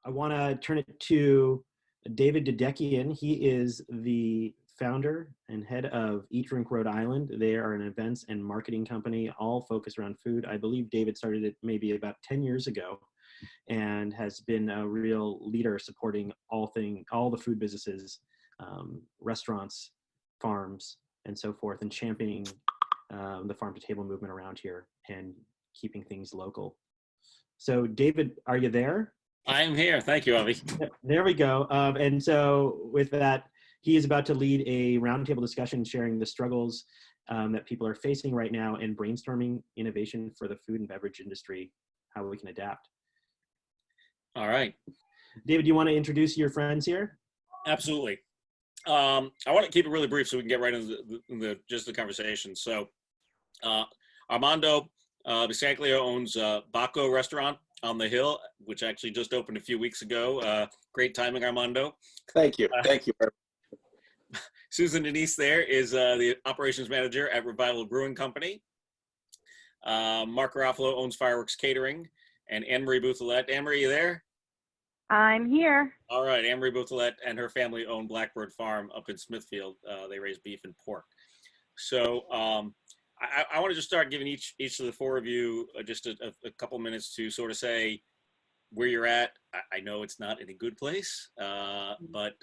I want to turn it to David Dadekian. He is the founder and head of Eat Drink Rhode Island. They are an events and marketing company, all focused around food. I believe David started it maybe about 10 years ago and has been a real leader supporting all the food businesses, restaurants, farms, and so forth, and championing the farm to table movement around here and keeping things local. So David, are you there? I am here. Thank you, Avi. There we go. And so with that, he is about to lead a roundtable discussion sharing the struggles that people are facing right now and brainstorming innovation for the food and beverage industry, how we can adapt. All right. David, do you want to introduce your friends here? Absolutely. I want to keep it really brief so we can get right into the conversation. So Armando Biscaglia owns Baco Restaurant on the Hill, which actually just opened a few weeks ago. Great timing, Armando. Thank you. Thank you. Susan Denise there is the operations manager at Revival Brewing Company. Mark Garofalo owns Fireworks Catering, and Anne-Marie Bouthelette. Anne-Marie, you there? I'm here. All right. Anne-Marie Bouthelette and her family own Blackbird Farm up in Smithfield. They raise beef and pork. So I want to just start giving each of the four of you just a couple minutes to sort of say where you're at. I know it's not in a good place, but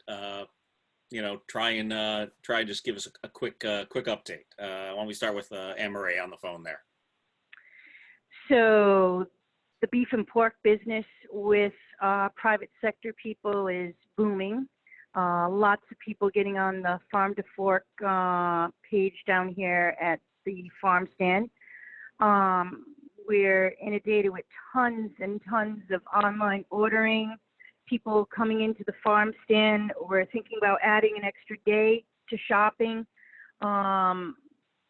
you know, try and just give us a quick update. Why don't we start with Anne-Marie on the phone there? So the beef and pork business with private sector people is booming. Lots of people getting on the Farm to Fork page down here at the farm stand. We're inundated with tons and tons of online ordering, people coming into the farm stand. We're thinking about adding an extra day to shopping.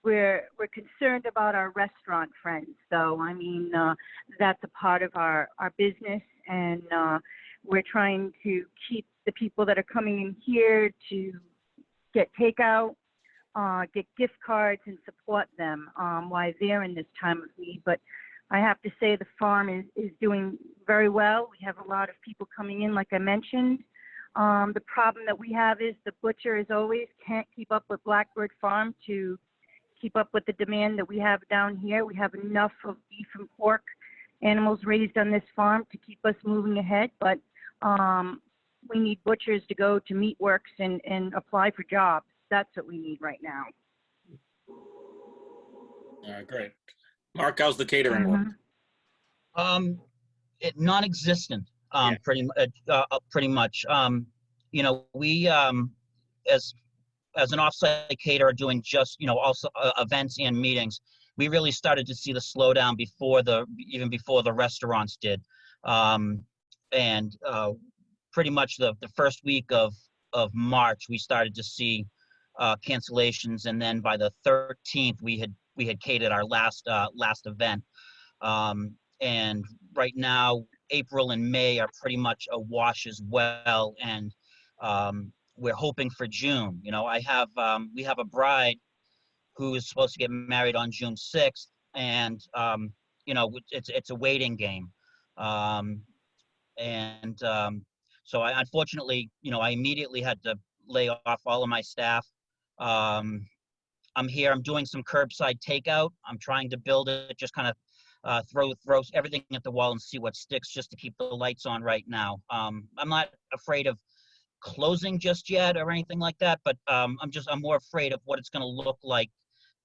We're concerned about our restaurant friends, though. I mean, that's a part of our business, and we're trying to keep the people that are coming in here to get takeout, get gift cards, and support them while they're in this time of need. But I have to say the farm is doing very well. We have a lot of people coming in, like I mentioned. The problem that we have is the butcher, as always, can't keep up with Blackbird Farm to keep up with the demand that we have down here. We have enough of beef and pork animals raised on this farm to keep us moving ahead, but we need butchers to go to meat works and apply for jobs. That's what we need right now. All right, great. Mark, how's the catering work? Non-existent, pretty much. You know, we as an offsite caterer doing just, you know, also events and meetings, we really started to see the slowdown even before the restaurants did. Pretty much the first week of March, we started to see cancellations, and then by the 13th, we had catered our last event. And right now, April and May are pretty much a wash as well, and we're hoping for June. You know, we have a bride who is supposed to get married on June 6th, and you know, it's a waiting game. So I unfortunately, you know, I immediately had to lay off all of my staff. I'm here. I'm doing some curbside takeout. I'm trying to build it, just kind of throw everything at the wall and see what sticks, just to keep the lights on right now. I'm not afraid of closing just yet or anything like that, but I'm more afraid of what it's going to look like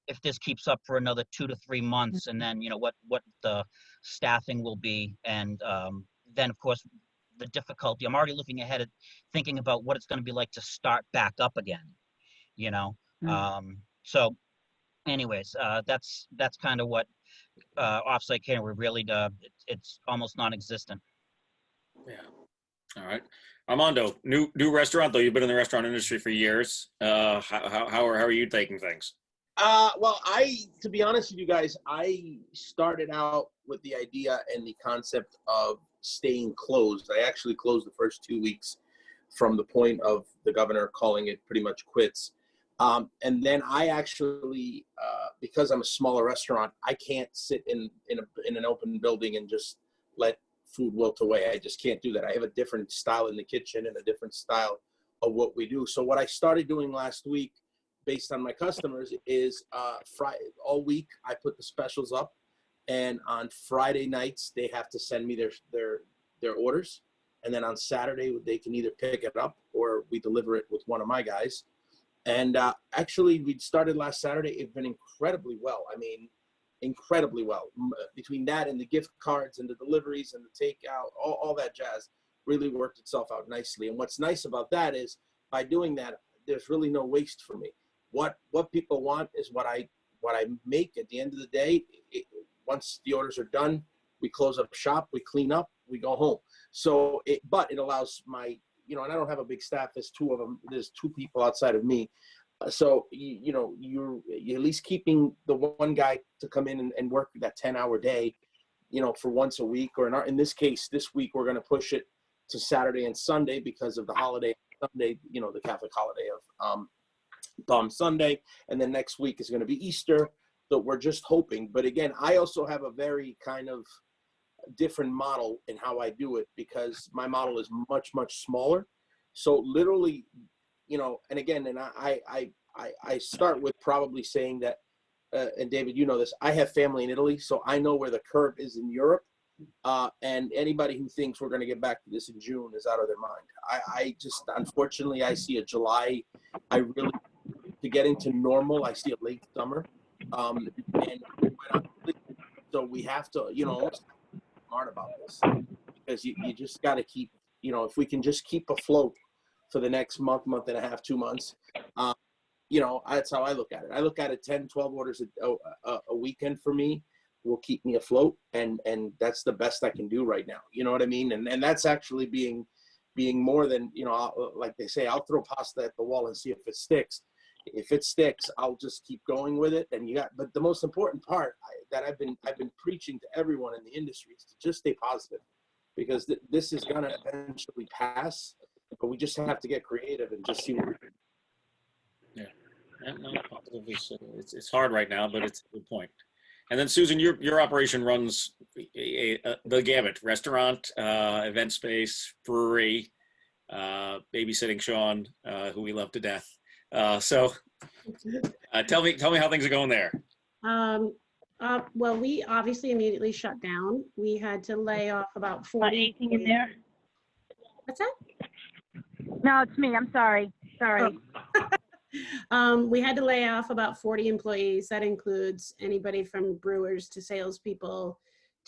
if this keeps up for another 2 to 3 months, and then, you know, what the staffing will be, and then of course the difficulty. I'm already looking ahead at thinking about what it's going to be like to start back up again, you know. So anyways, that's kind of what offsite catering, we really it's almost non-existent. Yeah. All right. Armando, new restaurant, though you've been in the restaurant industry for years. How are you taking things? Well, to be honest with you guys, I started out with the idea and the concept of staying closed. I actually closed the first 2 weeks from the point of the governor calling it pretty much quits. And then I actually, because I'm a smaller restaurant, I can't sit in an open building and just let food wilt away. I just can't do that. I have a different style in the kitchen and a different style of what we do. So what I started doing last week, based on my customers, is Friday all week I put the specials up, and on Friday nights they have to send me their orders, and then on Saturday they can either pick it up or we deliver it with one of my guys. And actually, we started last Saturday. It's been incredibly well. I mean, incredibly well. Between that and the gift cards and the deliveries and the takeout, all that jazz really worked itself out nicely. And what's nice about that is, by doing that, there's really no waste for me. What people want is what I make at the end of the day. Once the orders are done, we close up shop, we clean up, we go home. So but it allows my, and I don't have a big staff. There's two of them. There's two people outside of me. So, you're at least keeping the one guy to come in and work that 10-hour day, for once a week, or in this case, this week, we're going to push it to Saturday and Sunday because of the holiday Sunday, the Catholic holiday of Palm Sunday. And then next week is going to be Easter. So we're just hoping. But again, I also have a very kind of different model in how I do it, because my model is much, much smaller. So literally, and again, and I start with probably saying that, and David, you know this, I have family in Italy, so I know where the curve is in Europe. And anybody who thinks we're going to get back to this in June is out of their mind. I just, unfortunately, I see a July. To get into normal, I see a late summer. And so we have to, almost smart about this, because you just got to keep, if we can just keep afloat for the next month and a half, 2 months, that's how I look at it. I look at it 10, 12 orders a weekend for me will keep me afloat. And that's the best I can do right now. You know what I mean? And that's actually being more than, like they say, I'll throw pasta at the wall and see if it sticks. If it sticks, I'll just keep going with it. But the most important part that I've been preaching to everyone in the industry is to just stay positive, because this is gonna eventually pass. But we just have to get creative and just see what we're doing. Yeah, no, positive is, it's hard right now, but it's a good point. And then Susan, your operation runs the gamut: restaurant, event space, brewery, babysitting Sean, who we love to death. So tell me how things are going there. Well, we obviously immediately shut down. We had to lay off about 40. Anything in there? What's that? No, it's me. I'm sorry. Sorry. Oh. We had to lay off about 40 employees. That includes anybody from brewers to salespeople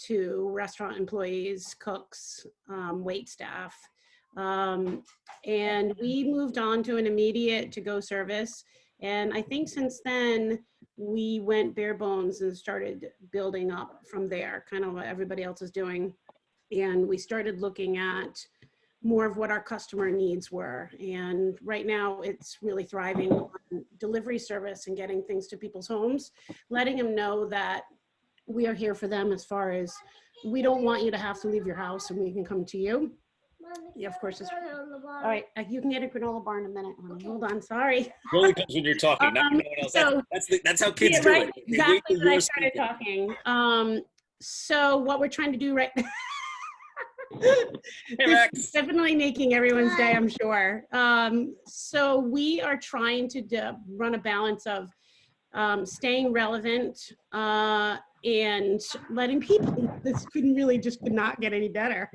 to restaurant employees, cooks, wait staff. And we moved on to an immediate to-go service. And I think since then, we went bare bones and started building up from there, kind of what everybody else is doing. And we started looking at more of what our customer needs were. And right now it's really thriving on delivery service and getting things to people's homes, letting them know that we are here for them, as far as we don't want you to have to leave your house and we can come to you. Yeah, of course. All right, you can get a granola bar in a minute, honey. Hold on, sorry. It only comes when you're talking, not no one else. So, that's how kids do right, it. exactly when I started talking. So what we're trying to do right now, it's definitely making everyone's day, I'm sure. So we are trying to run a balance of staying relevant and letting people, this could not get any better.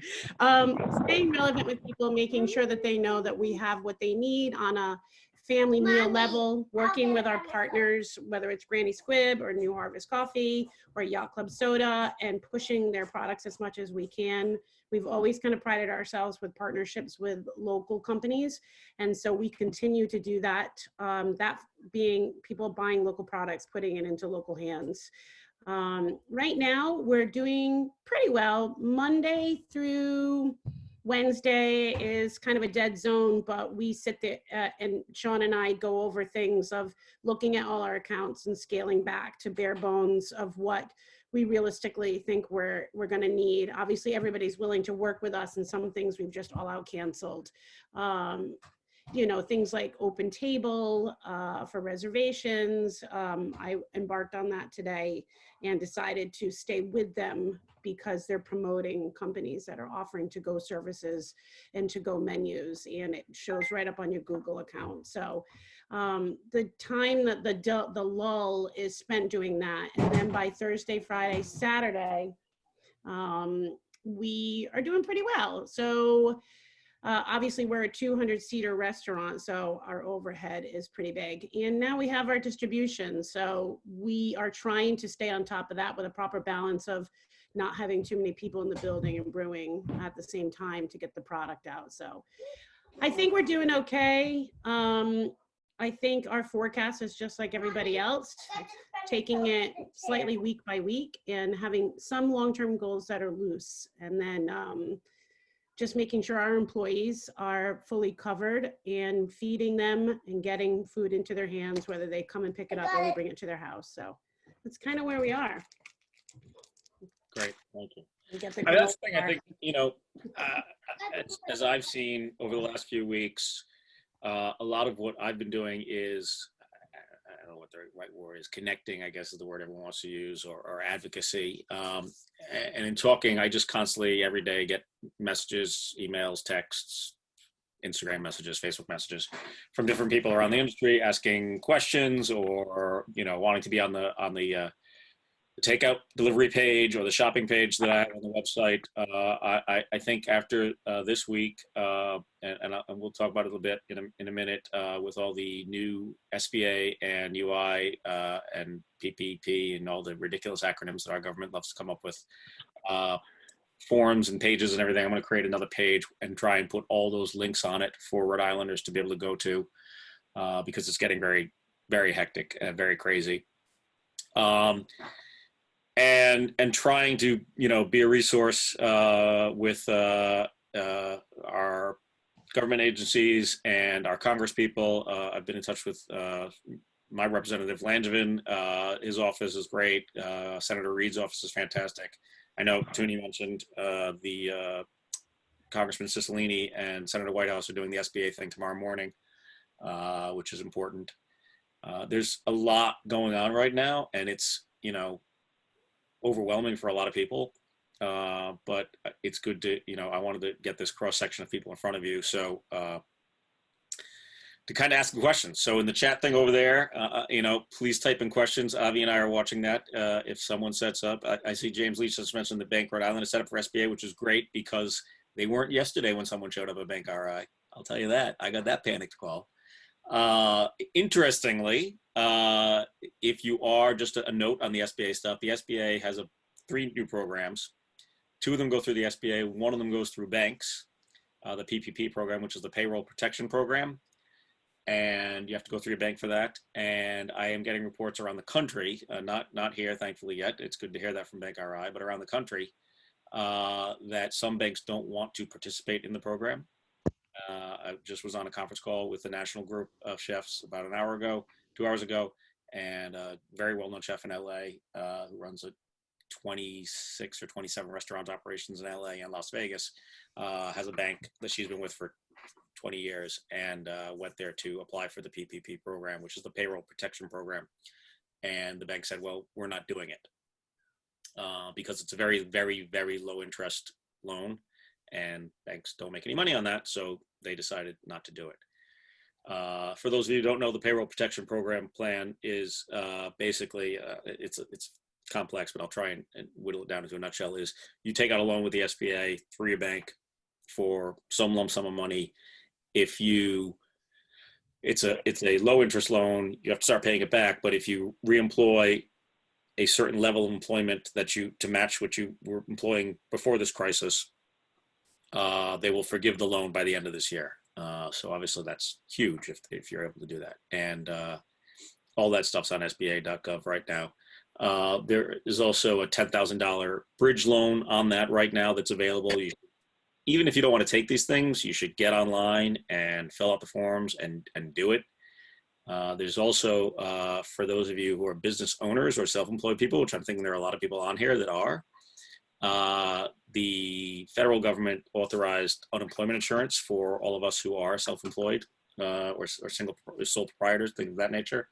Staying relevant with people, making sure that they know that we have what they need on a family meal level, working with our partners, whether it's Granny Squib or New Harvest Coffee or Yacht Club Soda, and pushing their products as much as we can. We've always kind of prided ourselves with partnerships with local companies. And so we continue to do that, that being people buying local products, putting it into local hands. Right now, we're doing pretty well. Monday through Wednesday is kind of a dead zone, but we sit there and Sean and I go over things of looking at all our accounts and scaling back to bare bones of what we realistically think we're going to need. Obviously, everybody's willing to work with us, and some things we've just all out canceled. you know, things like Open Table for reservations. I embarked on that today and decided to stay with them because they're promoting companies that are offering to-go services and to-go menus, and it shows right up on your Google account. So the time that the lull is spent doing that, and then by Thursday, Friday, Saturday, we are doing pretty well. So obviously we're a 200-seater restaurant, so our overhead is pretty big. And now we have our distribution. So we are trying to stay on top of that with a proper balance of not having too many people in the building and brewing at the same time to get the product out. So I think we're doing okay. I think our forecast is just like everybody else, taking it slightly week by week and having some long-term goals that are loose. And then just making sure our employees are fully covered and feeding them and getting food into their hands, whether they come and pick it up or we bring it to their house. So that's kind of where we are. Great, thank you. That's the thing I think, you know, as I've seen over the last few weeks, a lot of what I've been doing is, I don't know what the right word is, connecting, I guess is the word everyone wants to use, or advocacy. And in talking, I just constantly, every day, get messages, emails, texts, Instagram messages, Facebook messages from different people around the industry asking questions, or, you know, wanting to be on the takeout delivery page or the shopping page that I have on the website. I think after this week, and we'll talk about it a little bit in a minute, with all the new SBA and UI and PPP and all the ridiculous acronyms that our government loves to come up with, forms and pages and everything, I'm going to create another page and try and put all those links on it for Rhode Islanders to be able to go to, because it's getting very, very hectic and very crazy. And trying to, you know, be a resource with our government agencies and our Congress people. I've been in touch with my representative Langevin. His office is great. Senator Reed's office is fantastic. I know Tooney mentioned the Congressman Cicilline and Senator Whitehouse are doing the SBA thing tomorrow morning, which is important. There's a lot going on right now, and it's, you know, overwhelming for a lot of people, but it's good to, you know, I wanted to get this cross section of people in front of you, so to kind of ask questions. So in the chat thing over there, you know, please type in questions. Avi and I are watching that. If someone sets up, I see James Leach just mentioned the Bank Rhode Island is set up for SBA, which is great because they weren't yesterday when someone showed up at Bank RI. I'll tell you that. I got that panicked call. Interestingly, if you are, just a note on the SBA stuff, the SBA has 3 new programs. 2 of them go through the SBA. 1 of them goes through banks, the PPP program, which is the payroll protection program. And you have to go through your bank for that. And I am getting reports around the country, not here, thankfully, yet. It's good to hear that from Bank RI, but around the country, that some banks don't want to participate in the program. I just was on a conference call with the national group of chefs about 2 hours ago, and a very well-known chef in LA who runs a 26 or 27 restaurant operations in LA and Las Vegas, has a bank that she's been with for 20 years, and went there to apply for the PPP program, which is the payroll protection program. And the bank said, well, we're not doing it because it's a very, very, very low interest loan, and banks don't make any money on that, so they decided not to do it. For those of you who don't know, the payroll protection program plan is basically, it's complex, but I'll try and whittle it down into a nutshell, is you take out a loan with the SBA through your bank for some lump sum of money. If it's a low interest loan, you have to start paying it back, but if you reemploy a certain level of employment to match what you were employing before this crisis, they will forgive the loan by the end of this year. So obviously that's huge if you're able to do that. And all that stuff's on SBA.gov right now. There is also a $10,000 bridge loan on that right now that's available. Even if you don't want to take these things, you should get online and fill out the forms and do it. There's also, for those of you who are business owners or self-employed people, which I'm thinking there are a lot of people on here that are, the federal government authorized unemployment insurance for all of us who are self-employed or single sole proprietors, things of that nature,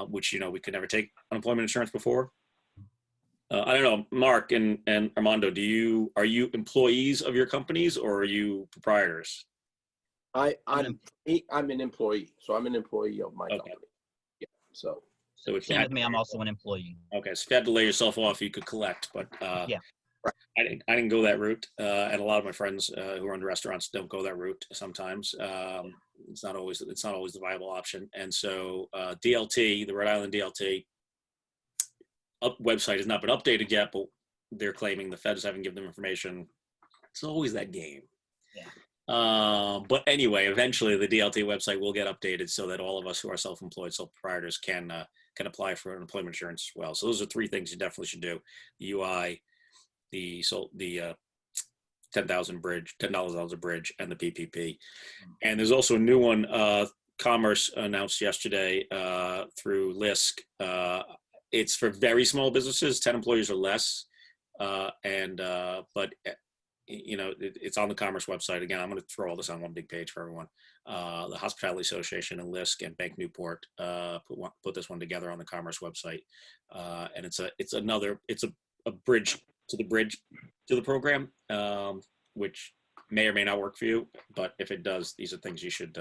which, you know, we could never take unemployment insurance before. I don't know, Mark and Armando, are you employees of your companies or are you proprietors? I'm an employee, so I'm an employee of my company. Yeah, so if you Same had with me, I'm also an employee. Okay, so if you had to lay yourself off, you could collect, but Yeah. I didn't go that route, and a lot of my friends who run restaurants don't go that route. Sometimes it's not always the viable option, and so DLT, the Rhode Island DLT website has not been updated yet, but they're claiming the feds haven't given them information. It's always that game. Yeah. But anyway, eventually the DLT website will get updated so that all of us who are self-employed, sole proprietors can apply for unemployment insurance as well. So those are three things you definitely should do: the UI, the $10,000 bridge, $10 bridge, and the PPP. And there's also a new one. Commerce announced yesterday through LISC. It's for very small businesses, 10 employees or less, but you know, it's on the Commerce website. Again, I'm going to throw all this on one big page for everyone. The Hospitality Association and LISC and Bank Newport put this one together on the Commerce website, and it's a bridge to the program, which may or may not work for you, but if it does, these are things you should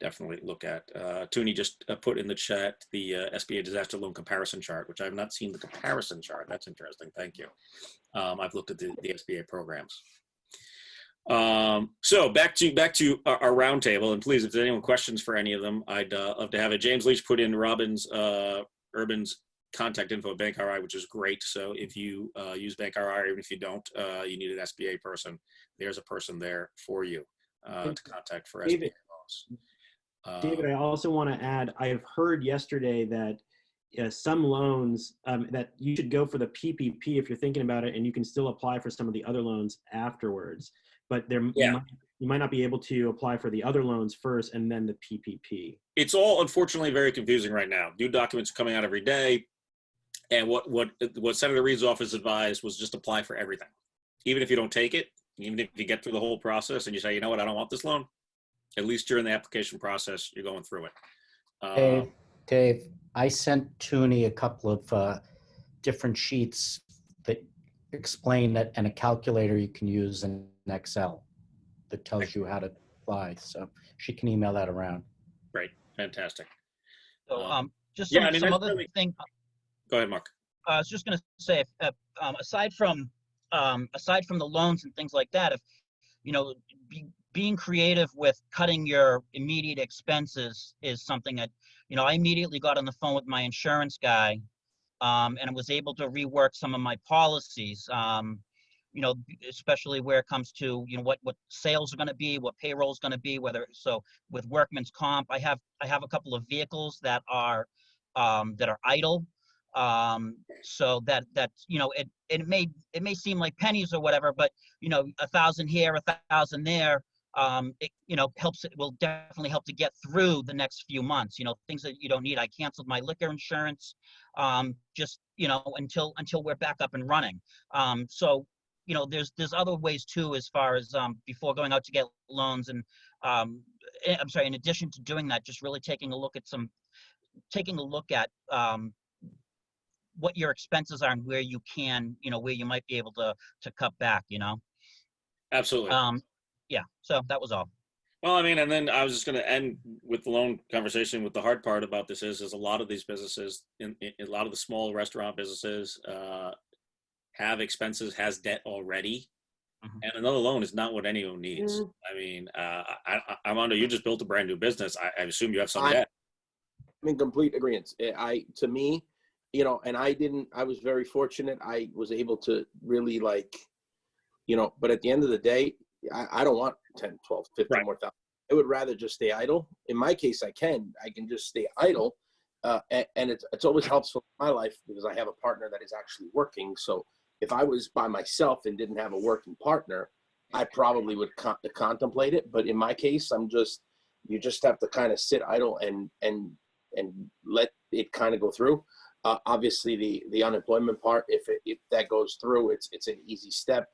definitely look at. Toonie just put in the chat the SBA disaster loan comparison chart, which I have not seen the comparison chart. That's interesting. Thank you. I've looked at the SBA programs. So back to our roundtable, and please, if there's anyone questions for any of them, I'd love to have it. James Leach put in Robin's Urban's contact info at Bank RI, which is great. So if you use Bank RI, even if you don't, you need an SBA person, there's a person there for you to contact for SBA loans. David, I also want to add, I've heard yesterday that some loans that you should go for the PPP if you're thinking about it, and you can still apply for some of the other loans afterwards. But you might not be able to apply for the other loans first and then the PPP. It's all unfortunately very confusing right now. New documents are coming out every day, and what Senator Reed's office advised was just apply for everything, even if you don't take it, even if you get through the whole process and you say, you know what, I don't want this loan. At least during the application process, you're going through it. Dave, I sent Toonie a couple of different sheets that explain that, and a calculator you can use in Excel that tells you how to apply. So she can email that around. Great, fantastic. So just some other thing. Go ahead, Mark. I was just going to say, aside from the loans and things like that, if you know, being creative with cutting your immediate expenses is something that, you know, I immediately got on the phone with my insurance guy, and I was able to rework some of my policies, you know, especially where it comes to, you know, what sales are going to be, what payroll is going to be, so with workman's comp, I have a couple of vehicles that are idle. So that you know, it may seem like pennies or whatever, but you know, 1,000 here, 1,000 there, it, you know, it will definitely help to get through the next few months. You know, things that you don't need. I canceled my liquor insurance, just, you know, until we're back up and running. So, you know, there's other ways too, as far as before going out to get loans, and in addition to doing that, just really taking a look at what your expenses are and where you can, you know, where you might be able to cut back, you know. Absolutely. Yeah, so that was all. Well, I mean, and then I was just going to end with the loan conversation. With the hard part about this is a lot of these businesses, in a lot of the small restaurant businesses, have expenses, has debt already, and another loan is not what anyone needs. I mean, Armando, you just built a brand new business. I assume you have some debt. I'm in complete agreement. To me, you know, and I was very fortunate. I was able to really, like, you know, but at the end of the day, I don't want 10, 12, 15 more thousand. I would rather just stay idle. In my case, I can just stay idle. And it's always helpful in my life because I have a partner that is actually working. So if I was by myself and didn't have a working partner, I probably would contemplate it. But in my case, you just have to kind of sit idle and let it kind of go through. Obviously the unemployment part, if that goes through, it's an easy step.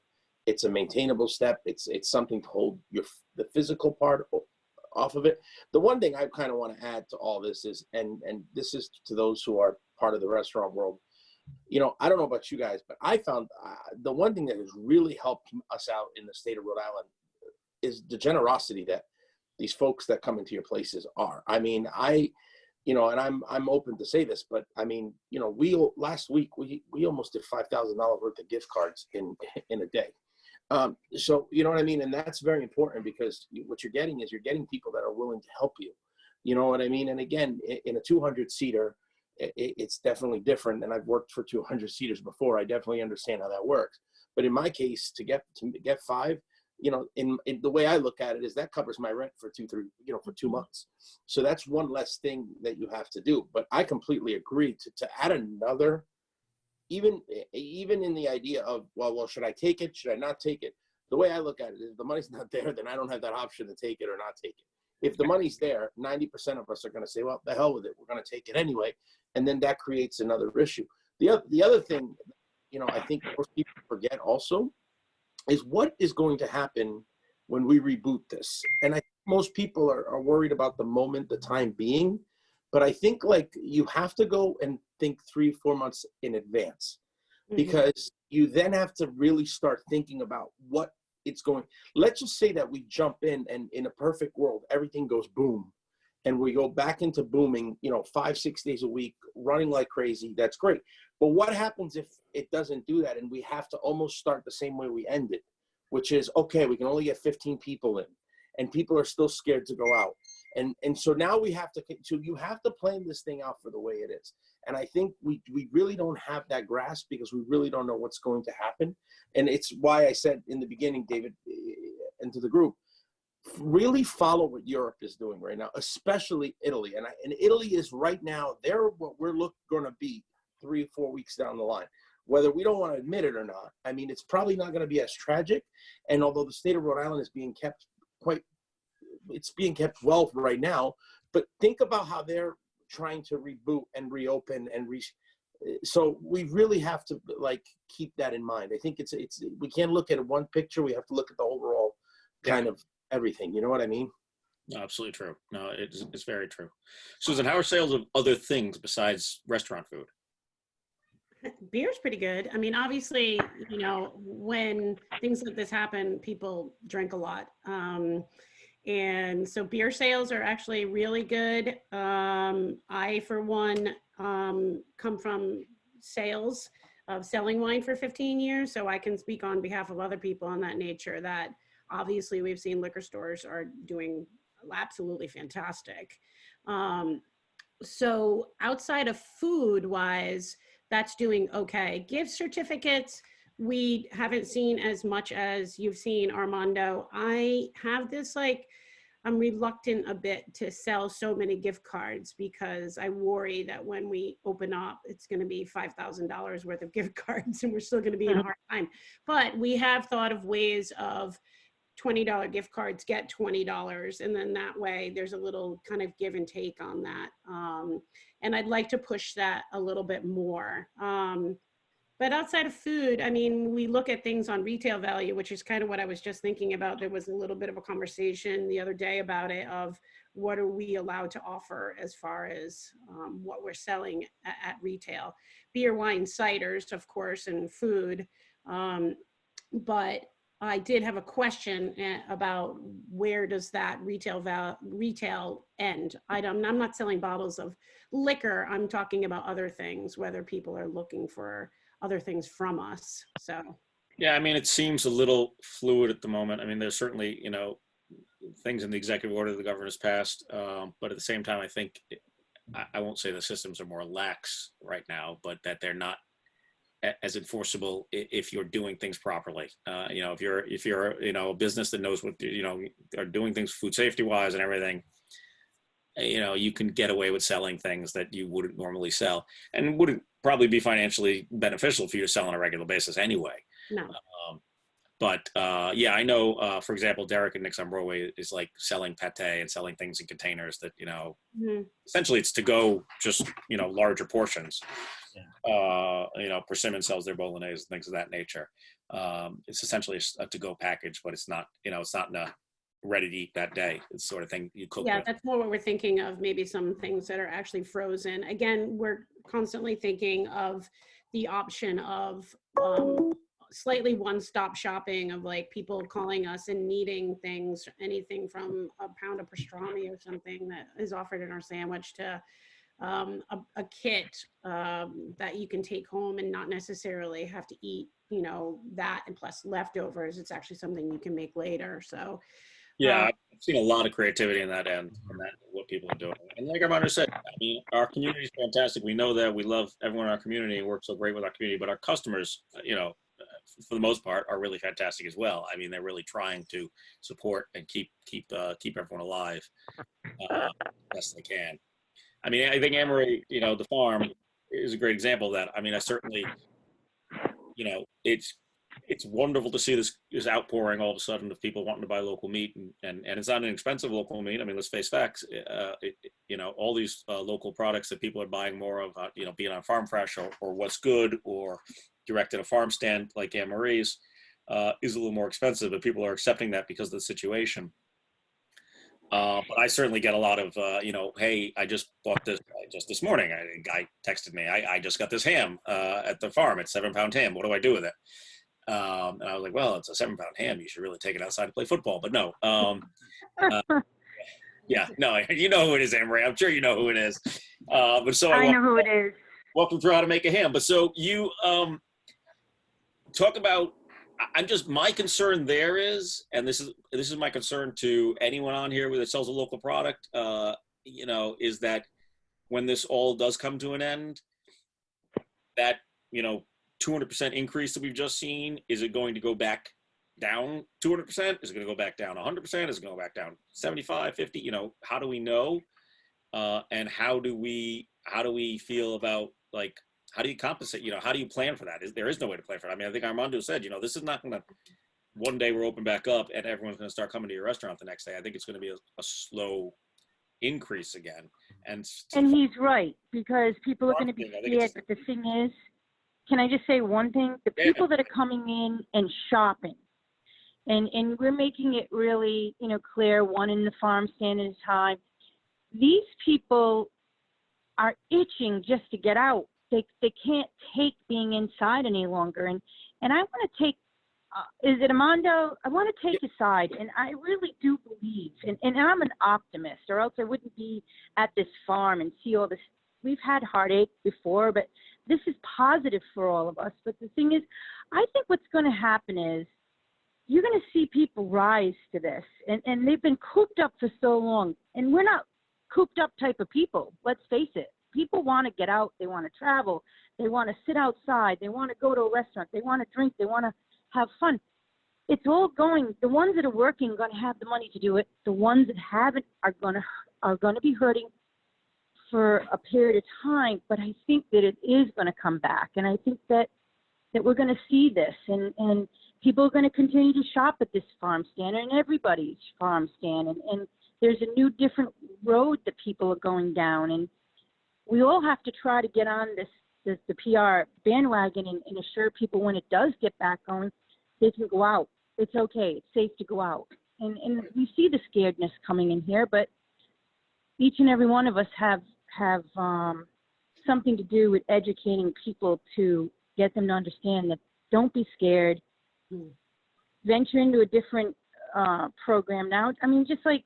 It's a maintainable step. It's something to hold the physical part off of it. The one thing I kind of want to add to all this is, and this is to those who are part of the restaurant world, you know, I don't know about you guys, but I found the one thing that has really helped us out in the state of Rhode Island is the generosity that these folks that come into your places are. I mean, you know, and I'm open to say this, but I mean, you know, last week we almost did $5,000 worth of gift cards in a day. So you know what I mean, and that's very important because what you're getting is you're getting people that are willing to help you. You know what I mean? And again, in a 200-seater, it's definitely different. And I've worked for 200-seaters before. I definitely understand how that works. But in my case, to get 5, you know, in the way I look at it is that covers my rent for 2 months. So that's one less thing that you have to do. But I completely agree to add another, even in the idea of, well, should I take it? Should I not take it? The way I look at it is, if the money's not there, then I don't have that option to take it or not take it. If the money's there, 90% of us are going to say, well, the hell with it. We're going to take it anyway. And then that creates another issue. The other thing, you know, I think most people forget also is what is going to happen when we reboot this. And I think most people are worried about the moment, the time being, but I think like you have to go and think 3-4 months in advance, because you then have to really start thinking about what it's going. Let's just say that we jump in and in a perfect world, everything goes boom and we go back into booming, you know, 5-6 days a week, running like crazy. That's great. But what happens if it doesn't do that and we have to almost start the same way we ended, which is, okay, we can only get 15 people in and people are still scared to go out. And so now we have to, so you have to plan this thing out for the way it is. And I think we really don't have that grasp because we really don't know what's going to happen. And it's why I said in the beginning, David, and to the group, really follow what Europe is doing right now, especially Italy. And Italy is right now, they're what we're going to be 3 or 4 weeks down the line, whether we don't want to admit it or not. I mean, it's probably not going to be as tragic. And although the state of Rhode Island is being kept it's being kept well right now, but think about how they're trying to reboot and reopen and so we really have to like keep that in mind. I think it's we can't look at one picture. We have to look at the overall kind of everything. You know what I mean? No, absolutely true. No, it's very true. Susan, how are sales of other things besides restaurant food? Beer's pretty good. I mean, obviously, you know, when things like this happen, people drink a lot. And so beer sales are actually really good. I, for one, come from sales of selling wine for 15 years. So I can speak on behalf of other people on that nature that obviously we've seen liquor stores are doing absolutely fantastic. So outside of food wise, that's doing okay. Gift certificates, we haven't seen as much as you've seen, Armando. I have this I'm reluctant a bit to sell so many gift cards because I worry that when we open up, it's going to be $5,000 worth of gift cards and we're still going to be in a hard time. But we have thought of ways of $20 gift cards get $20, and then that way there's a little kind of give and take on that. And I'd like to push that a little bit more. But outside of food, I mean, we look at things on retail value, which is kind of what I was just thinking about. There was a little bit of a conversation the other day about it, of what are we allowed to offer as far as what we're selling at retail. Beer, wine, ciders, of course, and food. But I did have a question about where does that retail end? I'm not selling bottles of liquor. I'm talking about other things, whether people are looking for other things from us. So yeah, I mean, it seems a little fluid at the moment. I mean, there's certainly, you know, things in the executive order the governor has passed, but at the same time, I think I won't say the systems are more lax right now, but that they're not as enforceable if you're doing things properly. You know, if you're you know, a business that knows what, you know, are doing things food safety wise and everything, you know, you can get away with selling things that you wouldn't normally sell and wouldn't probably be financially beneficial for you to sell on a regular basis anyway. no. But yeah, I know, for example, Derek and Nick's on Broadway is like selling pate and selling things in containers that, you know, essentially it's to go, just, you know, larger portions. Yeah. You know, Persimmon sells their bolognese and things of that nature. It's essentially a to-go package, but it's not, you know, it's not in a ready to eat that day. It's sort of thing you cook Yeah, with. that's more what we're thinking of, maybe some things that are actually frozen. Again, we're constantly thinking of the option of slightly one-stop shopping, of like people calling us and needing things, anything from a pound of pastrami or something that is offered in our sandwich to a kit that you can take home and not necessarily have to eat, you know, that and plus leftovers. It's actually something you can make later. So Yeah, I've seen a lot of creativity in that end, and that what people are doing. And like Armando said, I mean, our community is fantastic. We know that. We love everyone in our community and work so great with our community. But our customers, you know, for the most part, are really fantastic as well. I mean, they're really trying to support and keep everyone alive best they can. I mean, I think Amory, you know, the farm is a great example of that. I mean, I certainly, you know, it's wonderful to see this outpouring all of a sudden of people wanting to buy local meat, and it's not an expensive local meat. I mean, let's face facts. You know, all these local products that people are buying more of, you know, being on Farm Fresh or What's Good or direct at a farm stand like Anne Marie's, is a little more expensive, but people are accepting that because of the situation. But I certainly get a lot of, you know, hey, I just bought this just this morning. A guy texted me, I just got this ham at the farm. It's 7-pound ham. What do I do with it? And I was like, well, it's a 7-pound ham. You should really take it outside to play football. But no, yeah, no, you know who it is, Amory. I'm sure you know who it is. But so I know who it is. walk them through how to make a ham. But so you talk about. My concern there is, and this is my concern to anyone on here that sells a local product, you know, is that when this all does come to an end, that, you know, 200% increase that we've just seen, is it going to go back down 200%? Is it going to go back down 100%? Is it going to go back down 75, 50? You know, how do we know? And how do we feel about, like, how do you compensate? You know, how do you plan for that? There is no way to plan for it. I mean, I think Armando said, you know, this is not going to, one day we're open back up and everyone's going to start coming to your restaurant the next day. I think it's going to be a slow increase again. And he's right, because people are going to be scared. But the thing is, can I just say one thing? The people that are coming in and shopping, and we're making it really, you know, clear, one in the farm stand at a time. These people are itching just to get out. They can't take being inside any longer. And I want to take, is it Armando? I want to take a side. And I really do believe, and I'm an optimist, or else I wouldn't be at this farm and see all this. We've had heartache before, but this is positive for all of us. But the thing is, I think what's going to happen is you're going to see people rise to this. And they've been cooped up for so long. And we're not cooped up type of people. Let's face it. People want to get out. They want to travel. They want to sit outside. They want to go to a restaurant. They want to drink. They want to have fun. It's all going. The ones that are working are going to have the money to do it. The ones that haven't are going to be hurting for a period of time. But I think that it is going to come back, and I think that we're going to see this, and people are going to continue to shop at this farm stand and everybody's farm stand, and there's a new different road that people are going down, and we all have to try to get on the PR bandwagon and assure people when it does get back going, they can go out. It's okay. It's safe to go out. And we see the scaredness coming in here, but each and every one of us have something to do with educating people to get them to understand that don't be scared. Venture into a different program now. I mean, just like,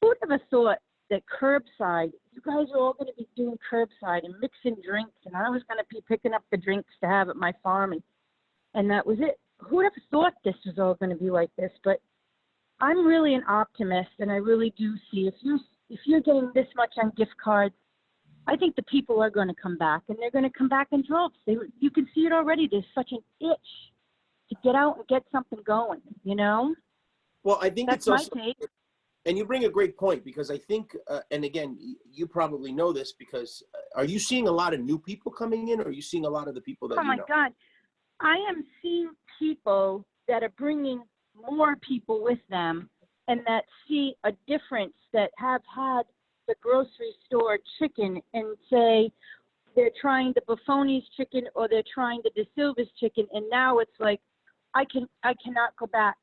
who would have thought that curbside, you guys are all going to be doing curbside and mixing drinks, and I was going to be picking up the drinks to have at my farm, and that was it. Who would have thought this was all going to be like this? But I'm really an optimist, and I really do see if you're getting this much on gift cards, I think the people are going to come back, and they're going to come back in droves. You can see it already. There's such an itch to get out and get something going, you know? Well, I think that's it's also, my take. And you bring a great point, because I think, and again, you probably know this, because are you seeing a lot of new people coming in, or are you seeing a lot of the people that you know? Oh my God. I am seeing people that are bringing more people with them, and that see a difference, that have had the grocery store chicken and say they're trying the Buffoni's chicken or they're trying the De Silva's chicken, and now it's like, I cannot go back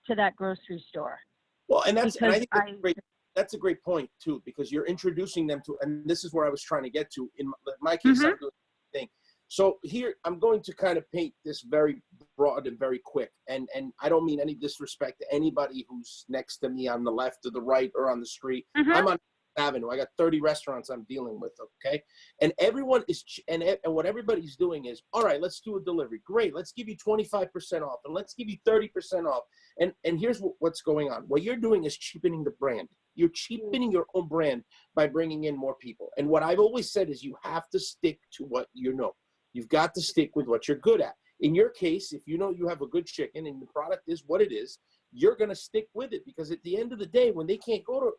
to that grocery store. Well, and I because think that's a great point too, because you're introducing them to, and this is where I was trying to get to. In my case, I'm doing the thing. So here, I'm going to kind of paint this very broad and very quick. And I don't mean any disrespect to anybody who's next to me on the left or the right or on the street. I'm on Avenue. I got 30 restaurants I'm dealing with, okay? And everyone is, and what everybody's doing is, all right, let's do a delivery. Great, let's give you 25% off, and let's give you 30% off. And here's what's going on. What you're doing is cheapening the brand. You're cheapening your own brand by bringing in more people. And what I've always said is you have to stick to what you know. You've got to stick with what you're good at. In your case, if you know you have a good chicken and the product is what it is, you're going to stick with it, because at the end of the day, when they can't go to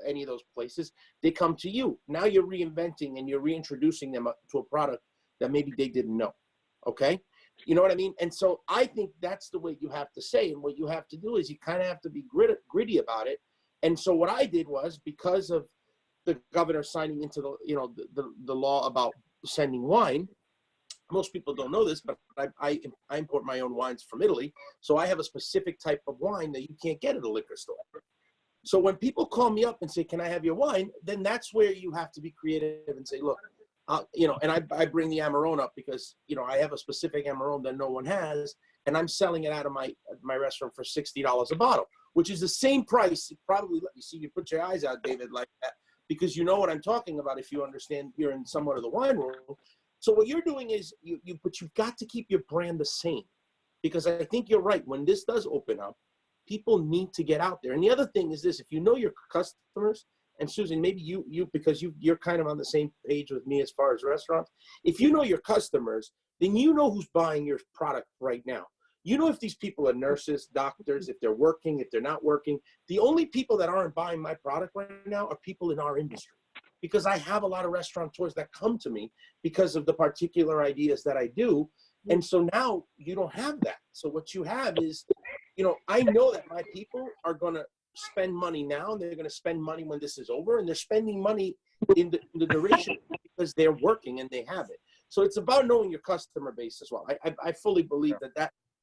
any of those places, they come to you. Now you're reinventing and you're reintroducing them to a product that maybe they didn't know. Okay? You know what I mean? And so I think that's the way you have to say, and what you have to do is you kind of have to be gritty about it. And so what I did was, because of the governor signing into the law about sending wine, most people don't know this, but I import my own wines from Italy. So I have a specific type of wine that you can't get at a liquor store. So when people call me up and say, can I have your wine? Then that's where you have to be creative and say, look, and I bring the Amarone up because, I have a specific Amarone that no one has, and I'm selling it out of my restaurant for $60 a bottle, which is the same price. Probably, let me see, you put your eyes out, David, like that, because you know what I'm talking about if you understand, you're in somewhat of the wine world. So what you're doing is, but you've got to keep your brand the same, because I think you're right. When this does open up, people need to get out there. And the other thing is this: if you know your customers, and Susan, maybe you because you're kind of on the same page with me as far as restaurants. If you know your customers, then you know who's buying your product right now. You know if these people are nurses, doctors, if they're working, if they're not working. The only people that aren't buying my product right now are people in our industry, because I have a lot of restaurateurs that come to me because of the particular ideas that I do. And so now you don't have that. So what you have is, I know that my people are going to spend money now, and they're going to spend money when this is over, and they're spending money in the duration because they're working and they have it. So it's about knowing your customer base as well. I fully believe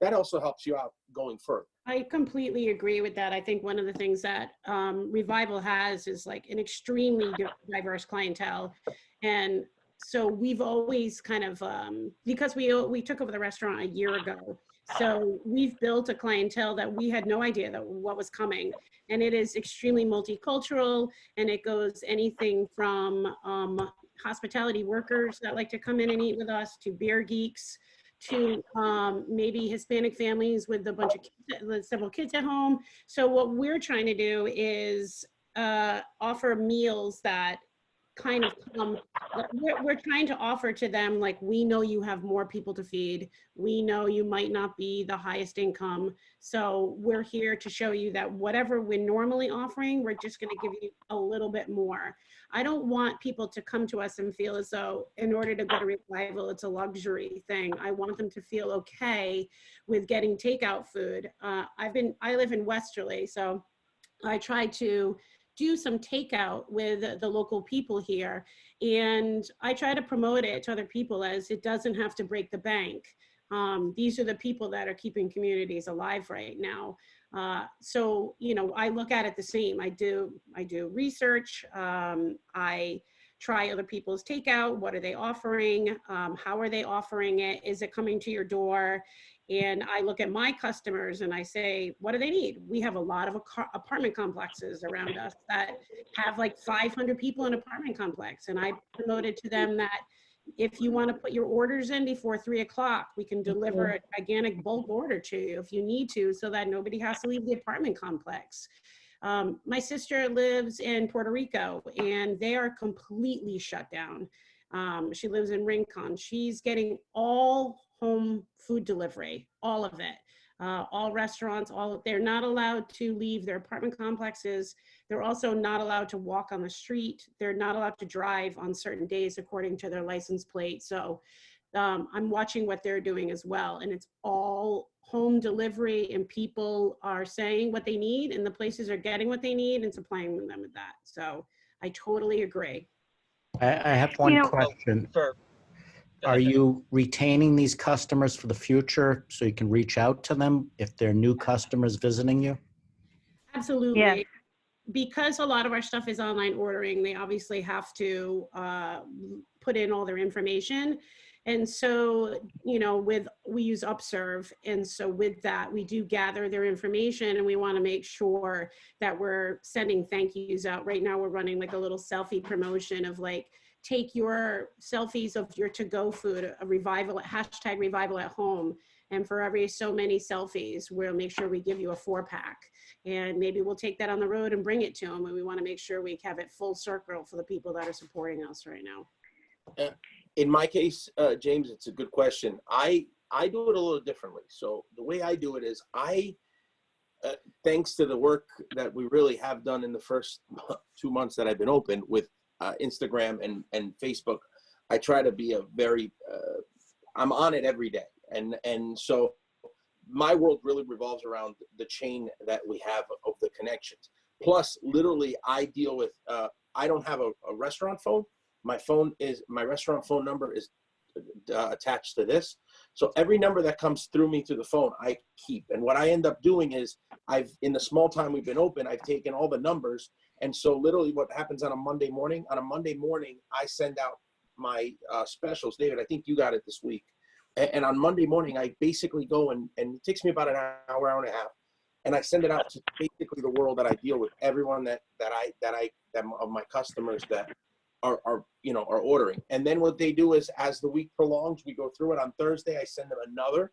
that also helps you out going further. I completely agree with that. I think one of the things that Revival has is like an extremely diverse clientele. And so we've always kind of, because we took over the restaurant a year ago, so we've built a clientele that we had no idea what was coming. And it is extremely multicultural, and it goes anything from hospitality workers that like to come in and eat with us, to beer geeks, to maybe Hispanic families with a bunch of kids, with several kids at home. So what we're trying to do is offer meals that kind of come, we're trying to offer to them, like, we know you have more people to feed. We know you might not be the highest income. So we're here to show you that whatever we're normally offering, we're just going to give you a little bit more. I don't want people to come to us and feel as though in order to go to Revival, it's a luxury thing. I want them to feel okay with getting takeout food. I live in Westerly, so I try to do some takeout with the local people here. And I try to promote it to other people as it doesn't have to break the bank. These are the people that are keeping communities alive right now. So, I look at it the same. I do research. I try other people's takeout. What are they offering? How are they offering it? Is it coming to your door? And I look at my customers and I say, what do they need? We have a lot of apartment complexes around us that have like 500 people in an apartment complex. And I promoted to them that if you want to put your orders in before 3 o'clock, we can deliver a gigantic bulk order to you if you need to, so that nobody has to leave the apartment complex. My sister lives in Puerto Rico and they are completely shut down. She lives in Rincon. She's getting all home food delivery, all of it. All restaurants, they're not allowed to leave their apartment complexes. They're also not allowed to walk on the street. They're not allowed to drive on certain days according to their license plate. So I'm watching what they're doing as well. And it's all home delivery, and people are saying what they need, and the places are getting what they need and supplying them with that. So I totally agree. I have one question. Are you retaining these customers for the future so you can reach out to them if they're new customers visiting you? Absolutely. Yes. Because a lot of our stuff is online ordering, they obviously have to put in all their information. And so, you know, we use Upserve. And so with that, we do gather their information, and we want to make sure that we're sending thank yous out. Right now, we're running like a little selfie promotion of like, take your selfies of your to-go food, a revival, hashtag revival at home. And for every so many selfies, we'll make sure we give you a 4-pack. And maybe we'll take that on the road and bring it to them. And we want to make sure we have it full circle for the people that are supporting us right now. In my case, James, it's a good question. I do it a little differently. So the way I do it is thanks to the work that we really have done in the first 2 months that I've been open with Instagram and Facebook, I try to be I'm on it every day. And so my world really revolves around the chain that we have of the connections. Plus, literally, I deal with, I don't have a restaurant phone. My restaurant phone number is attached to this. So every number that comes through me through the phone, I keep. And what I end up doing is in the small time we've been open, I've taken all the numbers. And so literally what happens on a Monday morning, I send out my specials. David, I think you got it this week. And on Monday morning, I basically go and it takes me about an hour and a half. And I send it out to basically the world that I deal with, everyone that of my customers that are ordering. And then what they do is, as the week prolongs, we go through it. On Thursday, I send them another.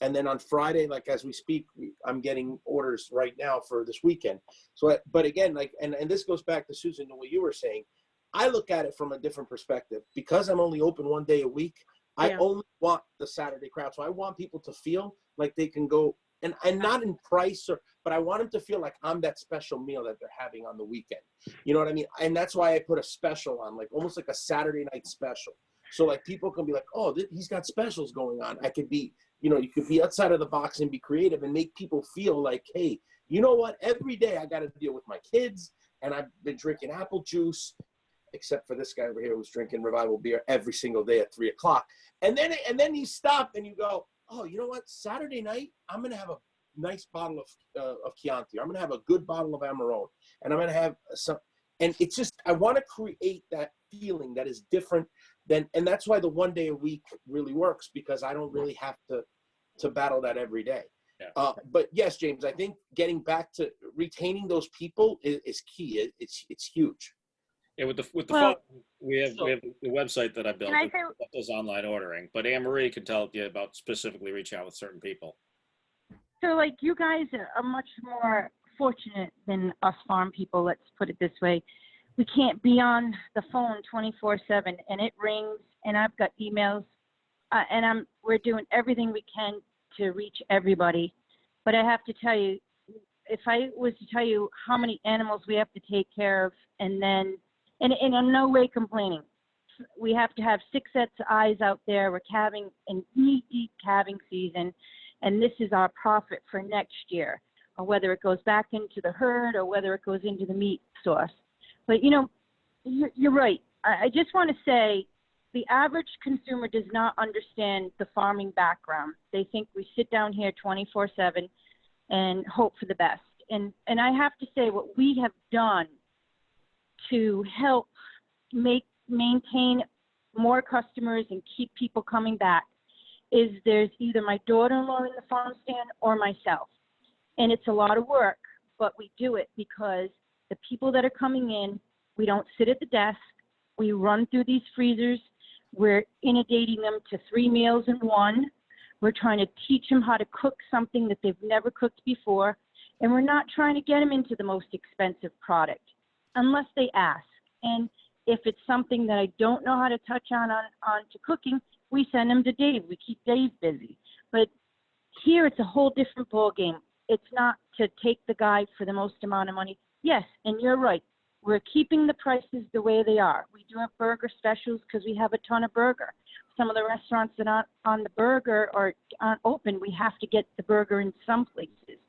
And then on Friday, like as we speak, I'm getting orders right now for this weekend. So, but again, like, and this goes back to Susan, what you were saying, I look at it from a different perspective. Because I'm only open one day a week, I only want the Saturday crowd. So I want people to feel like they can go, and not in price, but I want them to feel like I'm that special meal that they're having on the weekend. You know what I mean? And that's why I put a special on, like almost like a Saturday night special. So like people can be like, oh, he's got specials going on. I could be, you could be outside of the box and be creative and make people feel like, hey, you know what? Every day I got to deal with my kids, and I've been drinking apple juice, except for this guy over here who's drinking Revival beer every single day at 3 o'clock. And then you stop and you go, oh, you know what? Saturday night, I'm going to have a nice bottle of Chianti. I'm going to have a good bottle of Amarone. And I'm going to have some, and it's just, I want to create that feeling that is different than, and that's why the one day a week really works, because I don't really have to battle that every day. Yeah. But yes, James, I think getting back to retaining those people is key. It's huge. Yeah, with the phone, we have the website that I built that does online ordering. But Anne Marie can tell you about specifically reaching out with certain people. So, like, you guys are much more fortunate than us farm people. Let's put it this way: we can't be on the phone 24/7, and it rings, and I've got emails, and we're doing everything we can to reach everybody. But I have to tell you, if I was to tell you how many animals we have to take care of, and I'm no way complaining. We have to have 6 sets of eyes out there. We're calving in knee-deep calving season, and this is our profit for next year, or whether it goes back into the herd or whether it goes into the meat source. But, you're right. I just want to say the average consumer does not understand the farming background. They think we sit down here 24/7 and hope for the best. And I have to say, what we have done to help maintain more customers and keep people coming back is there's either my daughter-in-law in the farm stand or myself. And it's a lot of work, but we do it because the people that are coming in, we don't sit at the desk. We run through these freezers. We're inundating them to 3 meals in one. We're trying to teach them how to cook something that they've never cooked before. And we're not trying to get them into the most expensive product unless they ask. And if it's something that I don't know how to touch on to cooking, we send them to Dave. We keep Dave busy. But here it's a whole different ballgame. It's not to take the guy for the most amount of money. Yes, and you're right. We're keeping the prices the way they are. We do have burger specials because we have a ton of burger. Some of the restaurants that aren't on the burger or aren't open, we have to get the burger in some places.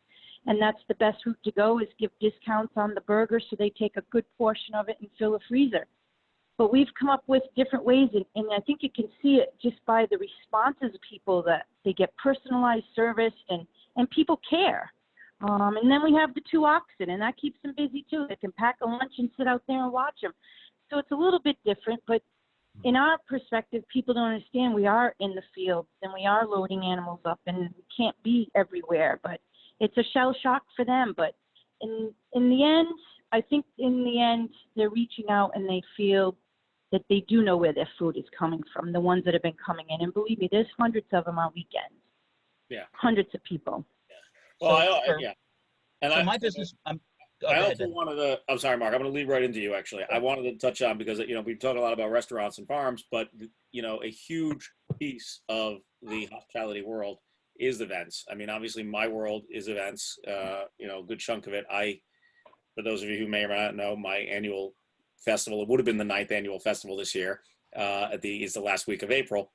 And that's the best route to go, is give discounts on the burger so they take a good portion of it and fill a freezer. But we've come up with different ways, and I think you can see it just by the responses of people, that they get personalized service and people care. And then we have the 2 oxen, and that keeps them busy too. They can pack a lunch and sit out there and watch them. So it's a little bit different, but in our perspective, people don't understand we are in the fields and we are loading animals up and we can't be everywhere, but it's a shell shock for them. But in the end, I think in the end, they're reaching out and they feel that they do know where their food is coming from, the ones that have been coming in. And believe me, there's hundreds of them on weekends. Yeah. Hundreds of people. Well, yeah. And So my business, I also wanted to, I'm sorry, Mark, I'm going to lead right into you, actually. I wanted to touch on, because, we talk a lot about restaurants and farms, but, a huge piece of the hospitality world is events. I mean, obviously my world is events, a good chunk of it. For those of you who may or may not know, my annual festival, it would have been the 9th annual festival this year, is the last week of April.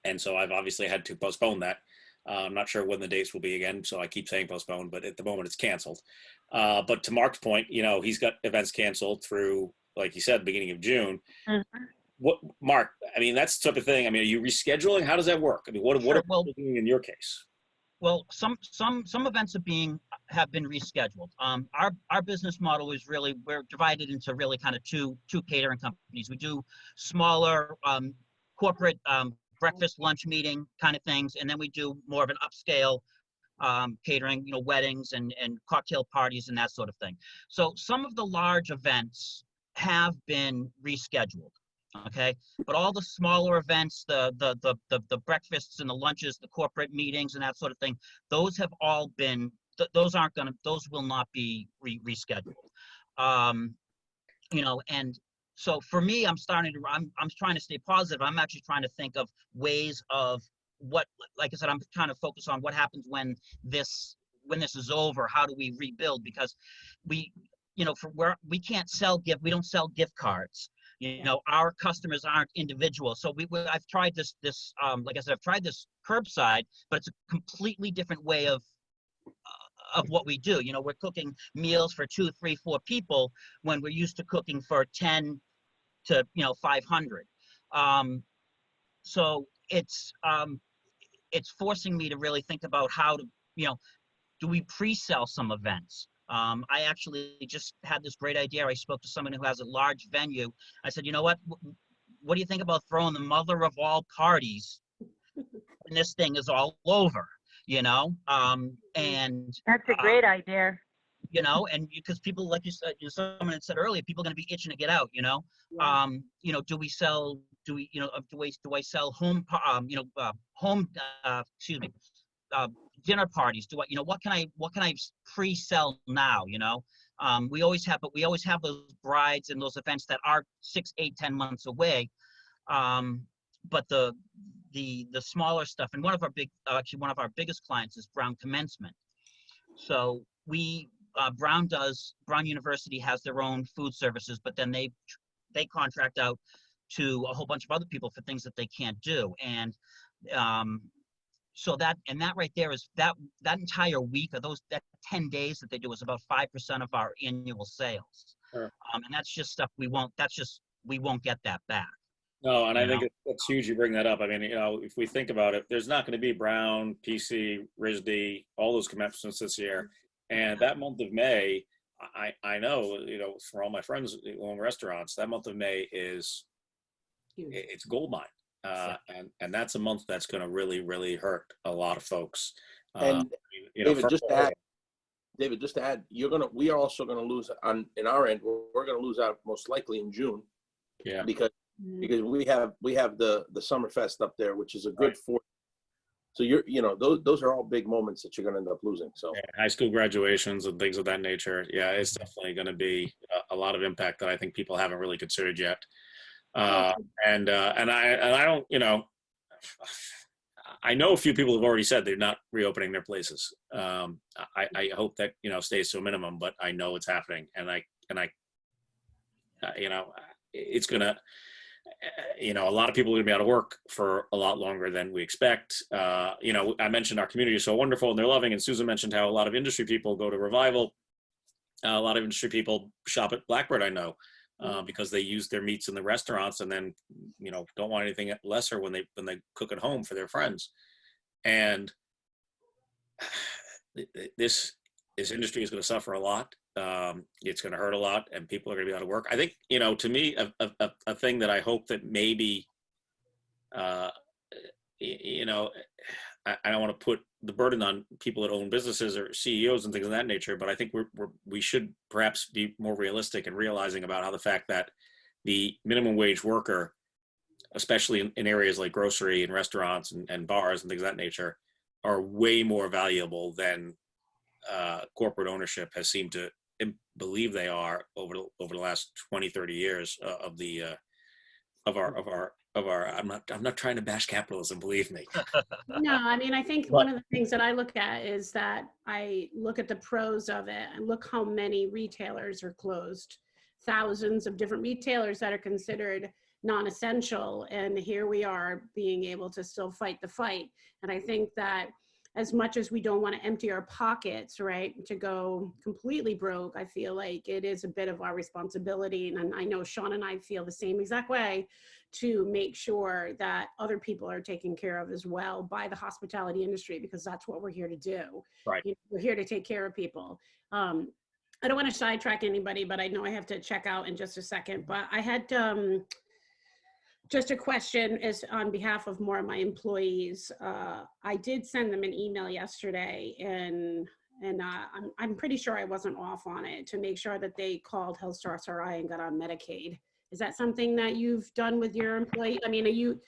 And so I've obviously had to postpone that. I'm not sure when the dates will be again, so I keep saying postponed, but at the moment it's canceled. But to Mark's point, he's got events canceled through, like you said, beginning of June. Mm-hmm. What, Mark, I mean, that's the type of thing. I mean, are you rescheduling? How does that work? I mean, what are you doing in your case? Well, some events have been rescheduled. Our business model is really, we're divided into really kind of two catering companies. We do smaller corporate breakfast, lunch meeting kind of things, and then we do more of an upscale catering, weddings and cocktail parties and that sort of thing. So some of the large events have been rescheduled. Okay, but all the smaller events, the breakfasts and the lunches, the corporate meetings and that sort of thing, those have all been, those will not be rescheduled. And so for me, I'm trying to stay positive. I'm actually trying to think of ways of what, like I said, I'm trying to focus on what happens when this is over. How do we rebuild? Because we can't sell we don't sell gift cards. Our customers aren't individual. So I've tried this like I said, I've tried this curbside, but it's a completely different way of what we do. We're cooking meals for 2, 3, 4 people when we're used to cooking for 10 to 500. So it's forcing me to really think about how to, do we pre-sell some events? I actually just had this great idea. I spoke to someone who has a large venue. I said, what do you think about throwing the mother of all parties when this thing is all over, and that's a great idea. And because people, like you said, someone had said earlier, people are going to be itching to get out, Yeah. do I sell home, dinner parties? What can I pre-sell now? We always have those brides and those events that are 6, 8, 10 months away. But the smaller stuff, and one of our biggest clients is Brown Commencement. So Brown University has their own food services, but then they contract out to a whole bunch of other people for things that they can't do. And so that right there is that entire week, or that 10 days that they do, is about 5% of our annual sales. Sure. And that's just stuff we won't get that back. No, and I think it's huge you bring that up. I mean, if we think about it, there's not going to be Brown, PC, RISD, all those commencements this year. And that month of May, I know, for all my friends who own restaurants, that month of May is, it's gold mine. And that's a month that's going to really, really hurt a lot of folks. And David, just to add, we are also going to lose in our end. We're going to lose out most likely in June. Yeah. Because we have the Summerfest up there, which is a good for. So those are all big moments that you're going to end up losing. So high school graduations and things of that nature. Yeah, it's definitely going to be a lot of impact that I think people haven't really considered yet. And I don't, I know a few people have already said they're not reopening their places. I hope that stays to a minimum, but I know it's happening, and I it's gonna. A lot of people are going to be out of work for a lot longer than we expect. I mentioned our community is so wonderful and they're loving, and Susan mentioned how a lot of industry people go to Revival. A lot of industry people shop at Blackbird, I know, because they use their meats in the restaurants and then, don't want anything lesser when they cook at home for their friends. And this this industry is going to suffer a lot. It's going to hurt a lot, and people are going to be out of work. I think, you know, to me, a thing that I hope that maybe, you know, I don't want to put the burden on people that own businesses or CEOs and things of that nature, but I think we should perhaps be more realistic in realizing about how the fact that the minimum wage worker, especially in areas like grocery and restaurants and bars and things of that nature, are way more valuable than corporate ownership has seemed to believe they are over the last 20, 30 years of our I'm not trying to bash capitalism, believe me. No, I mean, I think one of the things that I look at is that I look at the pros of it and look how many retailers are closed. Thousands of different retailers that are considered non-essential, and here we are being able to still fight the fight. And I think that as much as we don't want to empty our pockets, right, to go completely broke, I feel like it is a bit of our responsibility. And I know Sean and I feel the same exact way, to make sure that other people are taken care of as well by the hospitality industry, because that's what we're here to do. Right. You know, we're here to take care of people. I don't want to sidetrack anybody, but I know I have to check out in just a second. But I had just a question is on behalf of more of my employees. I did send them an email yesterday, and I'm pretty sure I wasn't off on it, to make sure that they called Health Source RI and got on Medicaid. Is that something that you've done with your employee? I mean,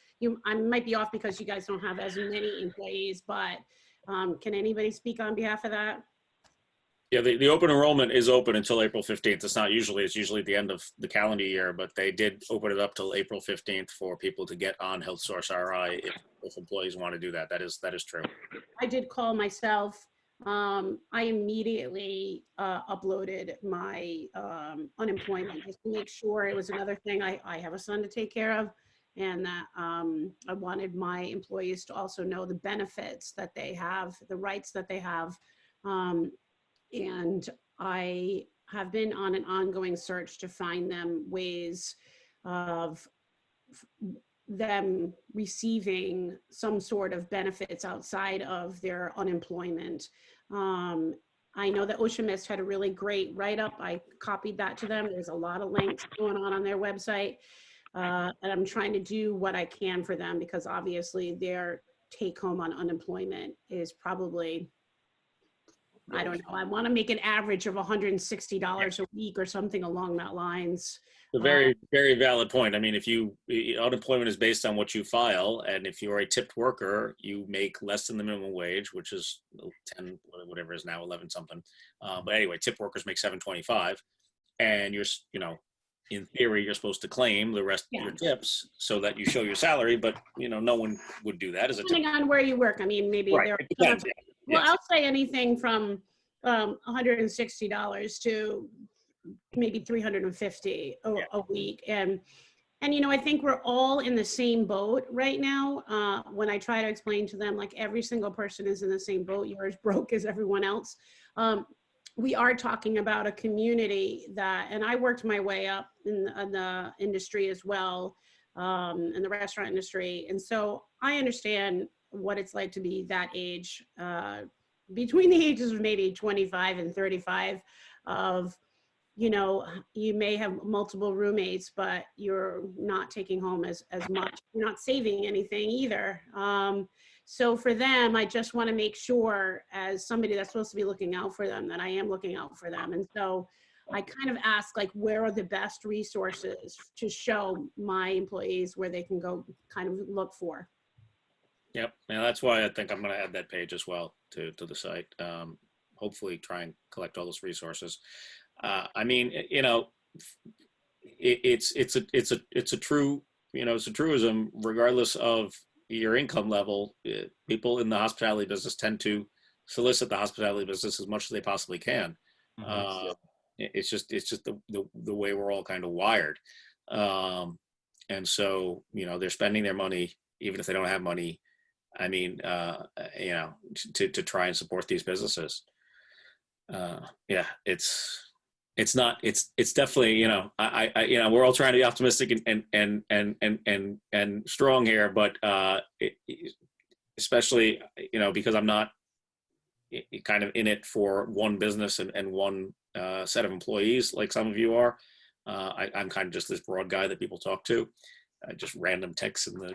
I might be off because you guys don't have as many employees, but can anybody speak on behalf of that? Yeah, the open enrollment is open until April 15th. It's usually at the end of the calendar year, but they did open it up till April 15th for people to get on Health Source RI if employees want to do that. That is true. I did call myself. I immediately uploaded my unemployment just to make sure. It was another thing. I have a son to take care of, and that I wanted my employees to also know the benefits that they have, the rights that they have. And I have been on an ongoing search to find them ways of them receiving some sort of benefits outside of their unemployment. I know that Ocean Mist had a really great write-up. I copied that to them. There's a lot of links going on their website. And I'm trying to do what I can for them, because obviously their take home on unemployment is probably, I don't know, I want to make an average of $160 a week or something along that lines. A very, very valid point. I mean, unemployment is based on what you file, and if you're a tipped worker, you make less than the minimum wage, which is 10, whatever it is now, 11 something. But anyway, tipped workers make $7.25, and in theory, you're supposed to claim the rest of your tips so that you show your salary, but no one would do that as a tip. Depending on where you work. I mean, maybe right. there It depends, yeah. Well, Yes. I'll say anything from $160 to maybe $350 a week. And I think we're all in the same boat right now. When I try to explain to them, like, every single person is in the same boat. You're as broke as everyone else. We are talking about a community that, and I worked my way up in the industry as well, in the restaurant industry. And so I understand what it's like to be that age, between the ages of maybe 25 and 35, of, you may have multiple roommates, but you're not taking home as much. You're not saving anything either. So for them, I just want to make sure, as somebody that's supposed to be looking out for them, that I am looking out for them. And so I kind of ask, like, where are the best resources to show my employees where they can go kind of look for. Yep, and that's why I think I'm going to add that page as well to the site. Hopefully, try and collect all those resources. I mean, it's a truism, regardless of your income level. People in the hospitality business tend to solicit the hospitality business as much as they possibly can. It's just the way we're all kind of wired, and so they're spending their money even if they don't have money. I mean, to try and support these businesses. Yeah, it's definitely, we're all trying to be optimistic and strong here, but especially, because I'm not kind of in it for one business and one set of employees, like some of you are. I'm kind of just this broad guy that people talk to. Just random texts in the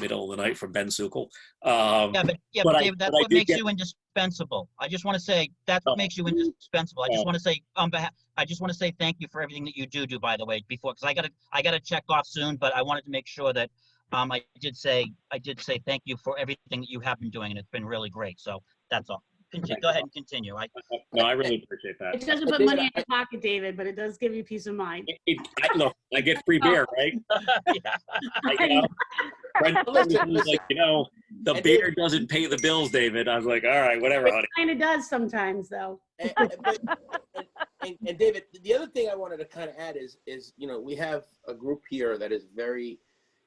middle of the night from Ben Sukol. But David, that's what makes you indispensable. I just want to say that's what makes you indispensable. I just want to say I just want to say thank you for everything that you do. By the way, because I gotta check off soon, but I wanted to make sure that I did say thank you for everything that you have been doing, and it's been really great. So that's all. Go ahead and continue. No, I really appreciate that. It doesn't put money in your pocket, David, but it does give you peace of mind. Look, I get free beer, right? The beer doesn't pay the bills, David. I was like, all right, whatever, honey. It kind of does sometimes, though. And David, the other thing I wanted to kind of add is we have a group here that is very,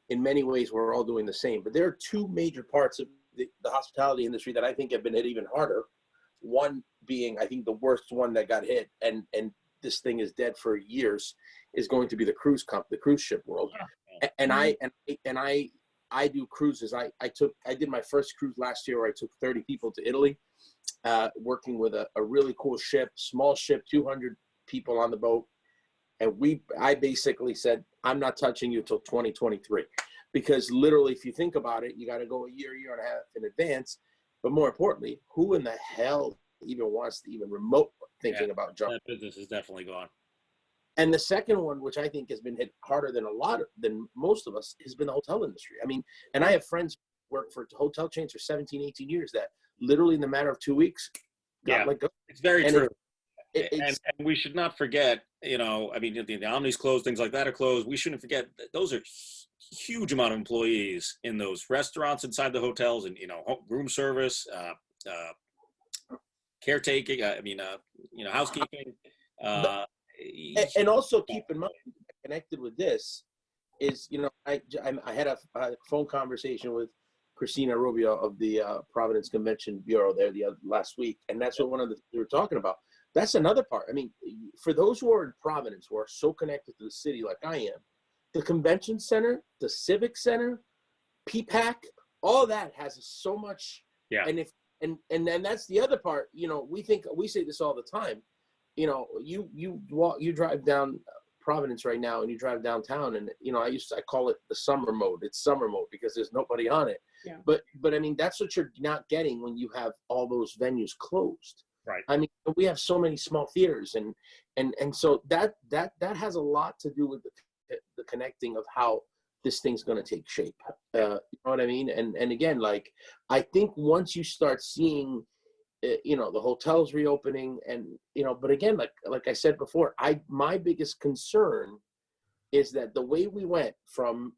in many ways, we're all doing the same. But there are two major parts of the hospitality industry that I think have been hit even harder. One being, I think, the worst one that got hit, and this thing is dead for years, is going to be the cruise ship world. Yeah. And I do cruises. I did my first cruise last year where I took 30 people to Italy, working with a really cool ship, small ship, 200 people on the boat. And I basically said, I'm not touching you till 2023, because literally, if you think about it, you got to go a year and a half in advance. But more importantly, who in the hell even wants to even remote thinking about jumping? That business is definitely gone. And the second one, which I think has been hit harder than most of us, has been the hotel industry. I mean, and I have friends who work for hotel chains for 17, 18 years that literally in the matter of 2 weeks got let go. It's very true. And we should not forget, the Omni's closed, things like that are closed. We shouldn't forget that those are huge amount of employees in those restaurants inside the hotels, and room service, caretaking, housekeeping. And also keep in mind, connected with this is, I had a phone conversation with Christina Rubio of the Providence Convention Bureau there last week, and that's what one of the we were talking about. That's another part. I mean, for those who are in Providence, who are so connected to the city like I am, the convention center, the civic center, PPAC, all that has so much. Yeah. And then that's the other part. We say this all the time. You drive down Providence right now, and you drive downtown, and I call it the summer mode. It's summer mode because there's nobody on it. Yeah. But I mean, that's what you're not getting when you have all those venues closed. Right. I mean, we have so many small theaters, and so that has a lot to do with the connecting of how this thing's going to take shape. You know what I mean? And again, like, I think once you start seeing, the hotels reopening, and but again, like I said before, my biggest concern is that the way we went from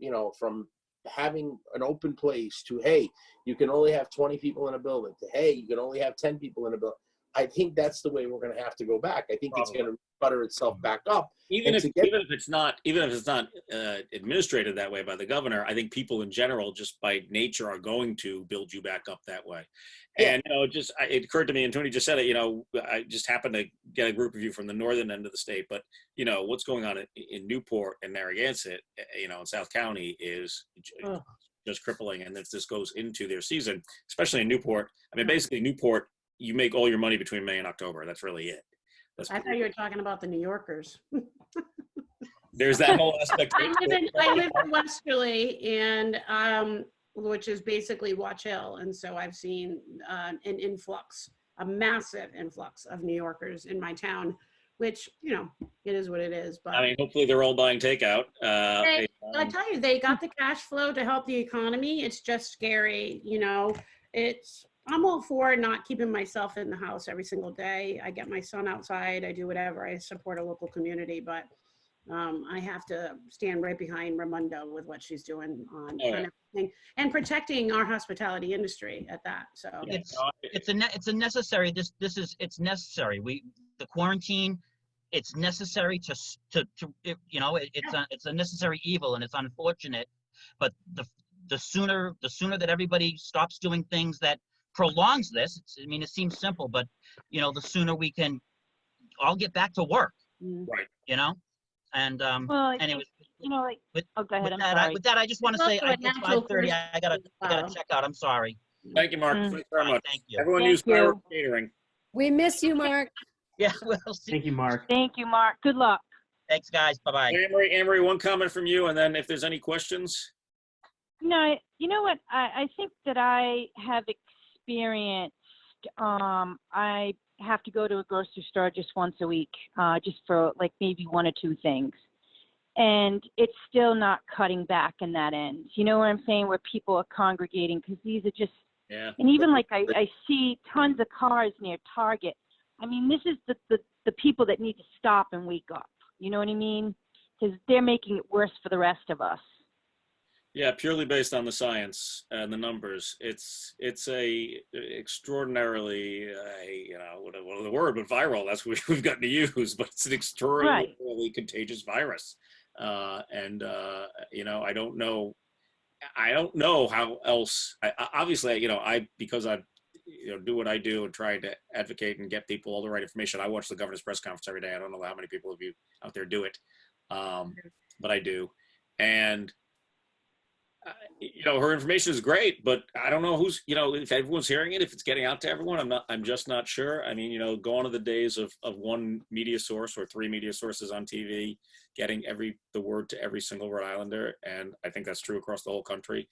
having an open place to, hey, you can only have 20 people in a building, to, hey, you can only have 10 people in a building. I think that's the way we're going to have to go back. I think it's going to butter itself back up. Even if it's not administrated that way by the governor, I think people in general, just by nature, are going to build you back up that way. Yeah. And it occurred to me, and Tony just said it. I just happened to get a group of you from the northern end of the state, but what's going on in Newport and Narragansett, in South County, is just crippling. And if this goes into their season, especially in Newport, I mean, basically Newport, you make all your money between May and October. That's really it. I thought you were talking about the New Yorkers. There's that whole aspect. I live in Westerly, and which is basically Watch Hill, and so I've seen an influx, a massive influx of New Yorkers in my town, which it is what it is. But I mean, hopefully they're all buying takeout. I tell you, they got the cash flow to help the economy. It's just scary, I'm all for not keeping myself in the house every single day. I get my son outside. I do whatever. I support a local community, but I have to stand right behind Raimundo with what she's doing on everything, and protecting our hospitality industry at that. So it's a necessary. It's necessary. The quarantine. It's necessary it's a necessary evil, and it's unfortunate. But the sooner that everybody stops doing things that prolongs this, it seems simple, but the sooner we can all get back to work, right? And anyway, go ahead. With that, I just want to say, it's 5:30. I gotta check out. I'm sorry. Thank you, Mark. Mm. Thanks very much. Thank you. Everyone Thank use you. Fireworks Catering. We miss you, Mark. Yeah, we'll see. Thank you, Mark. Thank you, Mark. Good luck. Thanks, guys. Bye-bye. Amory, one comment from you, and then if there's any questions. No, you know what? I think that I have experienced, I have to go to a grocery store just once a week, just for like maybe one or two things. And it's still not cutting back in that end. You know what I'm saying? Where people are congregating, because these are just, Yeah. and even like I see tons of cars near Target. I mean, this is the people that need to stop and wake up. You know what I mean? Because they're making it worse for the rest of us. Yeah, purely based on the science and the numbers, it's a extraordinarily, what the word, but viral. That's what we've gotten to use. But it's an extraordinarily contagious virus, and I don't know how else. Obviously, because I do what I do and trying to advocate and get people all the right information. I watch the governor's press conference every day. I don't know how many people of you out there do it, but I do, and. Her information is great, but I don't know who's, if everyone's hearing it, if it's getting out to everyone, I'm just not sure. I mean, gone are the days of one media source or three media sources on TV getting the word to every single Rhode Islander. And I think that's true across the whole country.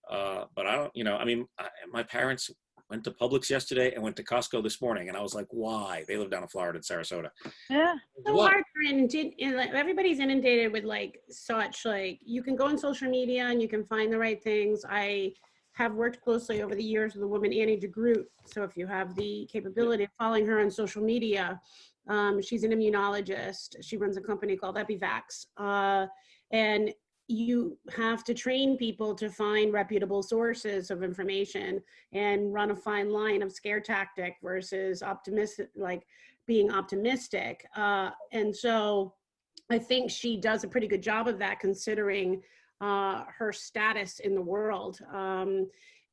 But I don't, my parents went to Publix yesterday and went to Costco this morning. And I was like, why? They live down in Florida, in Sarasota. Yeah. So hard everybody's inundated with such you can go on social media and you can find the right things. I have worked closely over the years with a woman, Annie DeGroot. So if you have the capability of following her on social media, she's an immunologist. She runs a company called Epivax. And you have to train people to find reputable sources of information and run a fine line of scare tactic versus being optimistic. And so I think she does a pretty good job of that, considering her status in the world.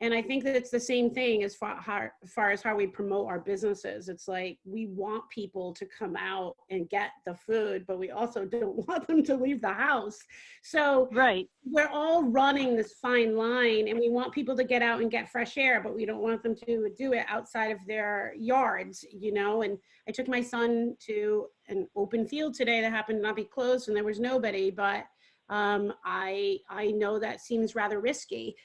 And I think that it's the same thing as far as how we promote our businesses. It's like we want people to come out and get the food, but we also don't want them to leave the house. So right. We're all running this fine line, and we want people to get out and get fresh air, but we don't want them to do it outside of their yards, And I took my son to an open field today that happened to not be closed, and there was nobody, but I know that seems rather risky.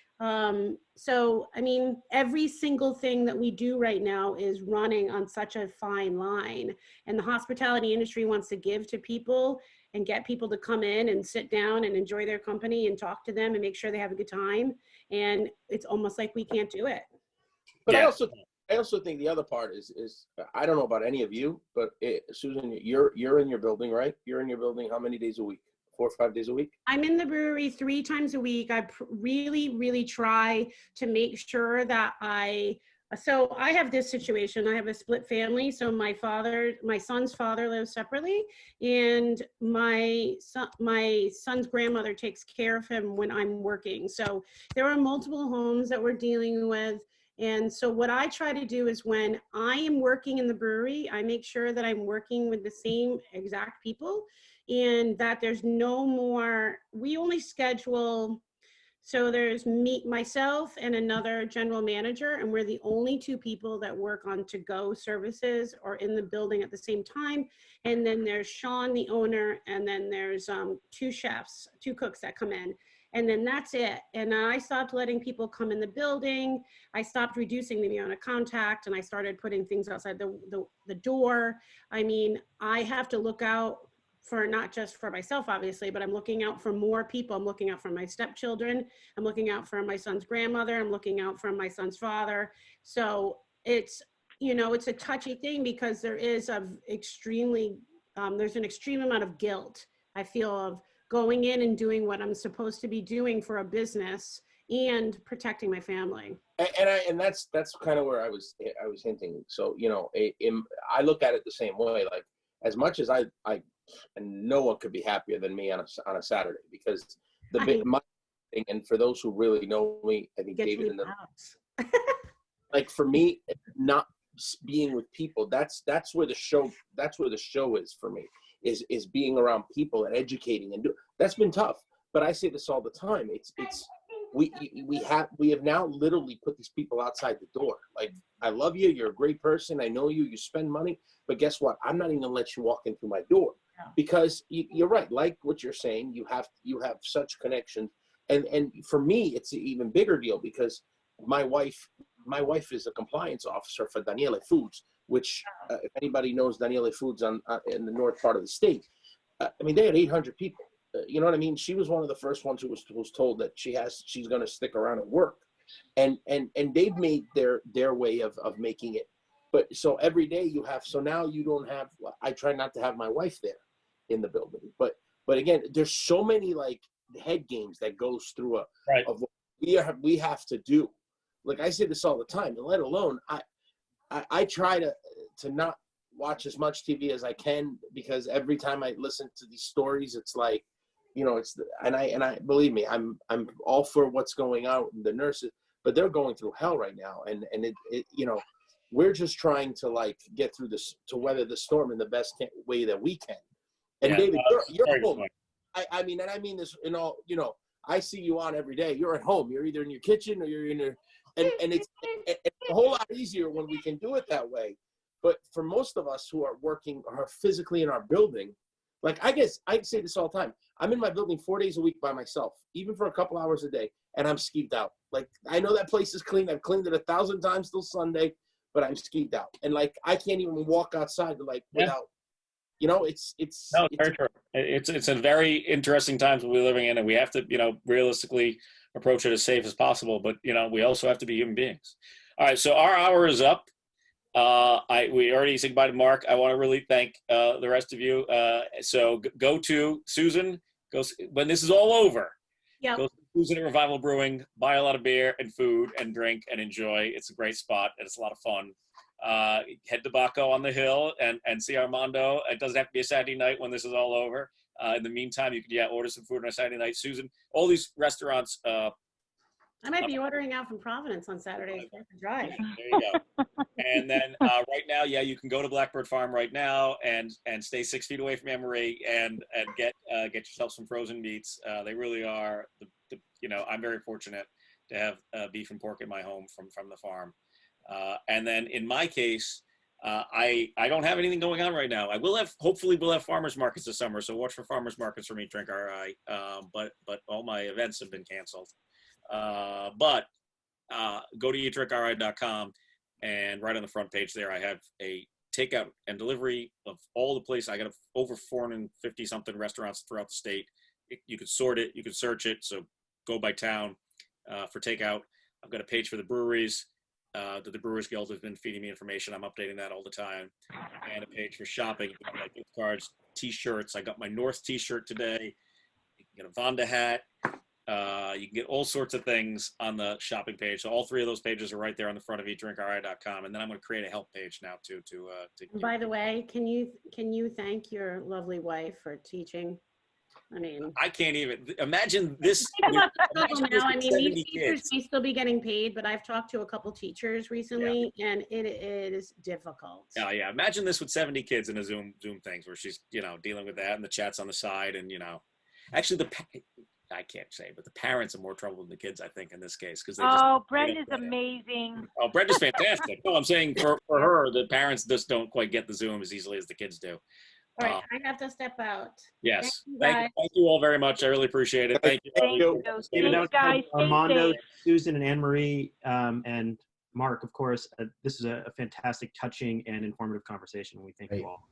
So, I mean, every single thing that we do right now is running on such a fine line, and the hospitality industry wants to give to people and get people to come in and sit down and enjoy their company and talk to them and make sure they have a good time. And it's almost like we can't do it. But Yeah. I also think the other part is I don't know about any of you, but Susan, you're in your building, right? You're in your building how many days a week? 4 or 5 days a week? I'm in the brewery 3 times a week. I really try to make sure that so I have this situation. I have a split family. So my son's father lives separately, and my son's grandmother takes care of him when I'm working. So there are multiple homes that we're dealing with. And so what I try to do is when I am working in the brewery, I make sure that I'm working with the same exact people, and that there's no more, we only schedule, so there's myself and another general manager, and we're the only 2 people that work on to-go services or in the building at the same time. And then there's Sean, the owner, and then there's 2 chefs, 2 cooks that come in. And then that's it. And I stopped letting people come in the building. I stopped reducing the amount of contact, and I started putting things outside the door. I mean, I have to look out for not just for myself, obviously, but I'm looking out for more people. I'm looking out for my stepchildren. I'm looking out for my son's grandmother. I'm looking out for my son's father. So it's, it's a touchy thing, because there is there's an extreme amount of guilt, I feel, of going in and doing what I'm supposed to be doing for a business and protecting my family. And that's kind of where I was hinting. So, I look at it the same way. Like, as much as I and no one could be happier than me on a Saturday, because my thing, and for those who really know me, I think David and them, like, for me, not being with people, that's where the show is for me, is being around people and educating and that's been tough. But I say this all the time. It's we have now literally put these people outside the door. Like, I love you, you're a great person, I know you, you spend money, but guess what? I'm not even gonna let you walk in through my door. Because you're right, like what you're saying, you have such connections, and for me, it's an even bigger deal because my wife is a compliance officer for Daniele Foods, which if anybody knows Daniele Foods in the north part of the state, I mean, they had 800 people. You know what I mean? She was one of the first ones who was told that she's going to stick around and work, and they've made their way of making it. But so every day so now you don't have. I try not to have my wife there in the building, but again, there's so many like head games that goes through of what we have to do. Like I say this all the time, and let alone I try to not watch as much TV as I can, because every time I listen to these stories, it's like, you know, and I believe me, I'm all for what's going on with the nurses, but they're going through hell right now, and it you know, we're just trying to like get through this, to weather the storm in the best way that we can. And David, you're home. I mean, and I mean this in all, you know, I see you on every day. You're at home. You're either in your kitchen or you're in your, and it's a whole lot easier when we can do it that way. But for most of us who are working or are physically in our building, like I guess I say this all the time. I'm in my building 4 days a week by myself, even for a couple hours a day, and I'm skeeved out. Like, I know that place is clean. I've cleaned it 1,000 times till Sunday, but I'm skeeved out. And like, I can't even walk outside like without, you know, it's very true. It's a very interesting times we're living in, and we have to, you know, realistically approach it as safe as possible. But, you know, we also have to be human beings. All right. So our hour is up. We already said goodbye to Mark. I want to really thank the rest of you. So go to Susan. When this is all over. Yeah. Go to Susan at Revival Brewing. Buy a lot of beer and food and drink and enjoy. It's a great spot and it's a lot of fun. Head to Baco on the Hill and see Armando. It doesn't have to be a Saturday night when this is all over. In the meantime, you can order some food on a Saturday night. Susan, all these restaurants. I might be ordering out from Providence on Saturday. Drive. There you go. And then right now, you can go to Blackbird Farm right now and stay 6 feet away from Emery and get yourself some frozen meats. They really are. You know, I'm very fortunate to have beef and pork in my home from the farm. And then in my case, I don't have anything going on right now. Hopefully we'll have farmers markets this summer. So watch for farmers markets for Eat Drink RI. But all my events have been canceled. But go to eatdrinkri.com, and right on the front page there, I have a takeout and delivery of all the places. I got over 450 something restaurants throughout the state. You could sort it, you could search it. So go by town for takeout. I've got a page for the breweries. The Brewers Guild has been feeding me information. I'm updating that all the time. And a page for shopping, like gift cards, t-shirts. I got my North t-shirt today. You can get a Vonda hat. You can get all sorts of things on the shopping page. So all three of those pages are right there on the front of eatdrinkri.com. And then I'm going to create a help page now too. By the way, can you thank your lovely wife for teaching? I mean, I can't even imagine this. Now, I mean, these teachers may still be getting paid, but I've talked to a couple teachers recently, and it is difficult. Oh yeah, imagine this with 70 kids in a Zoom things where she's, you know, dealing with that and the chats on the side, and, you know, actually I can't say, but the parents are more trouble than the kids, I think, in this case, because Brenda's amazing. Oh, Brenda's fantastic. No, I'm saying for her, the parents just don't quite get the Zoom as easily as the kids do. All right, I have to step out. Yes. Thank you all very much. I really appreciate it. Thank you. Thank you. David, Guys, Armando, safe. Susan, and Anne-Marie, and Mark, of course. This is a fantastic, touching, and informative conversation. We thank you all.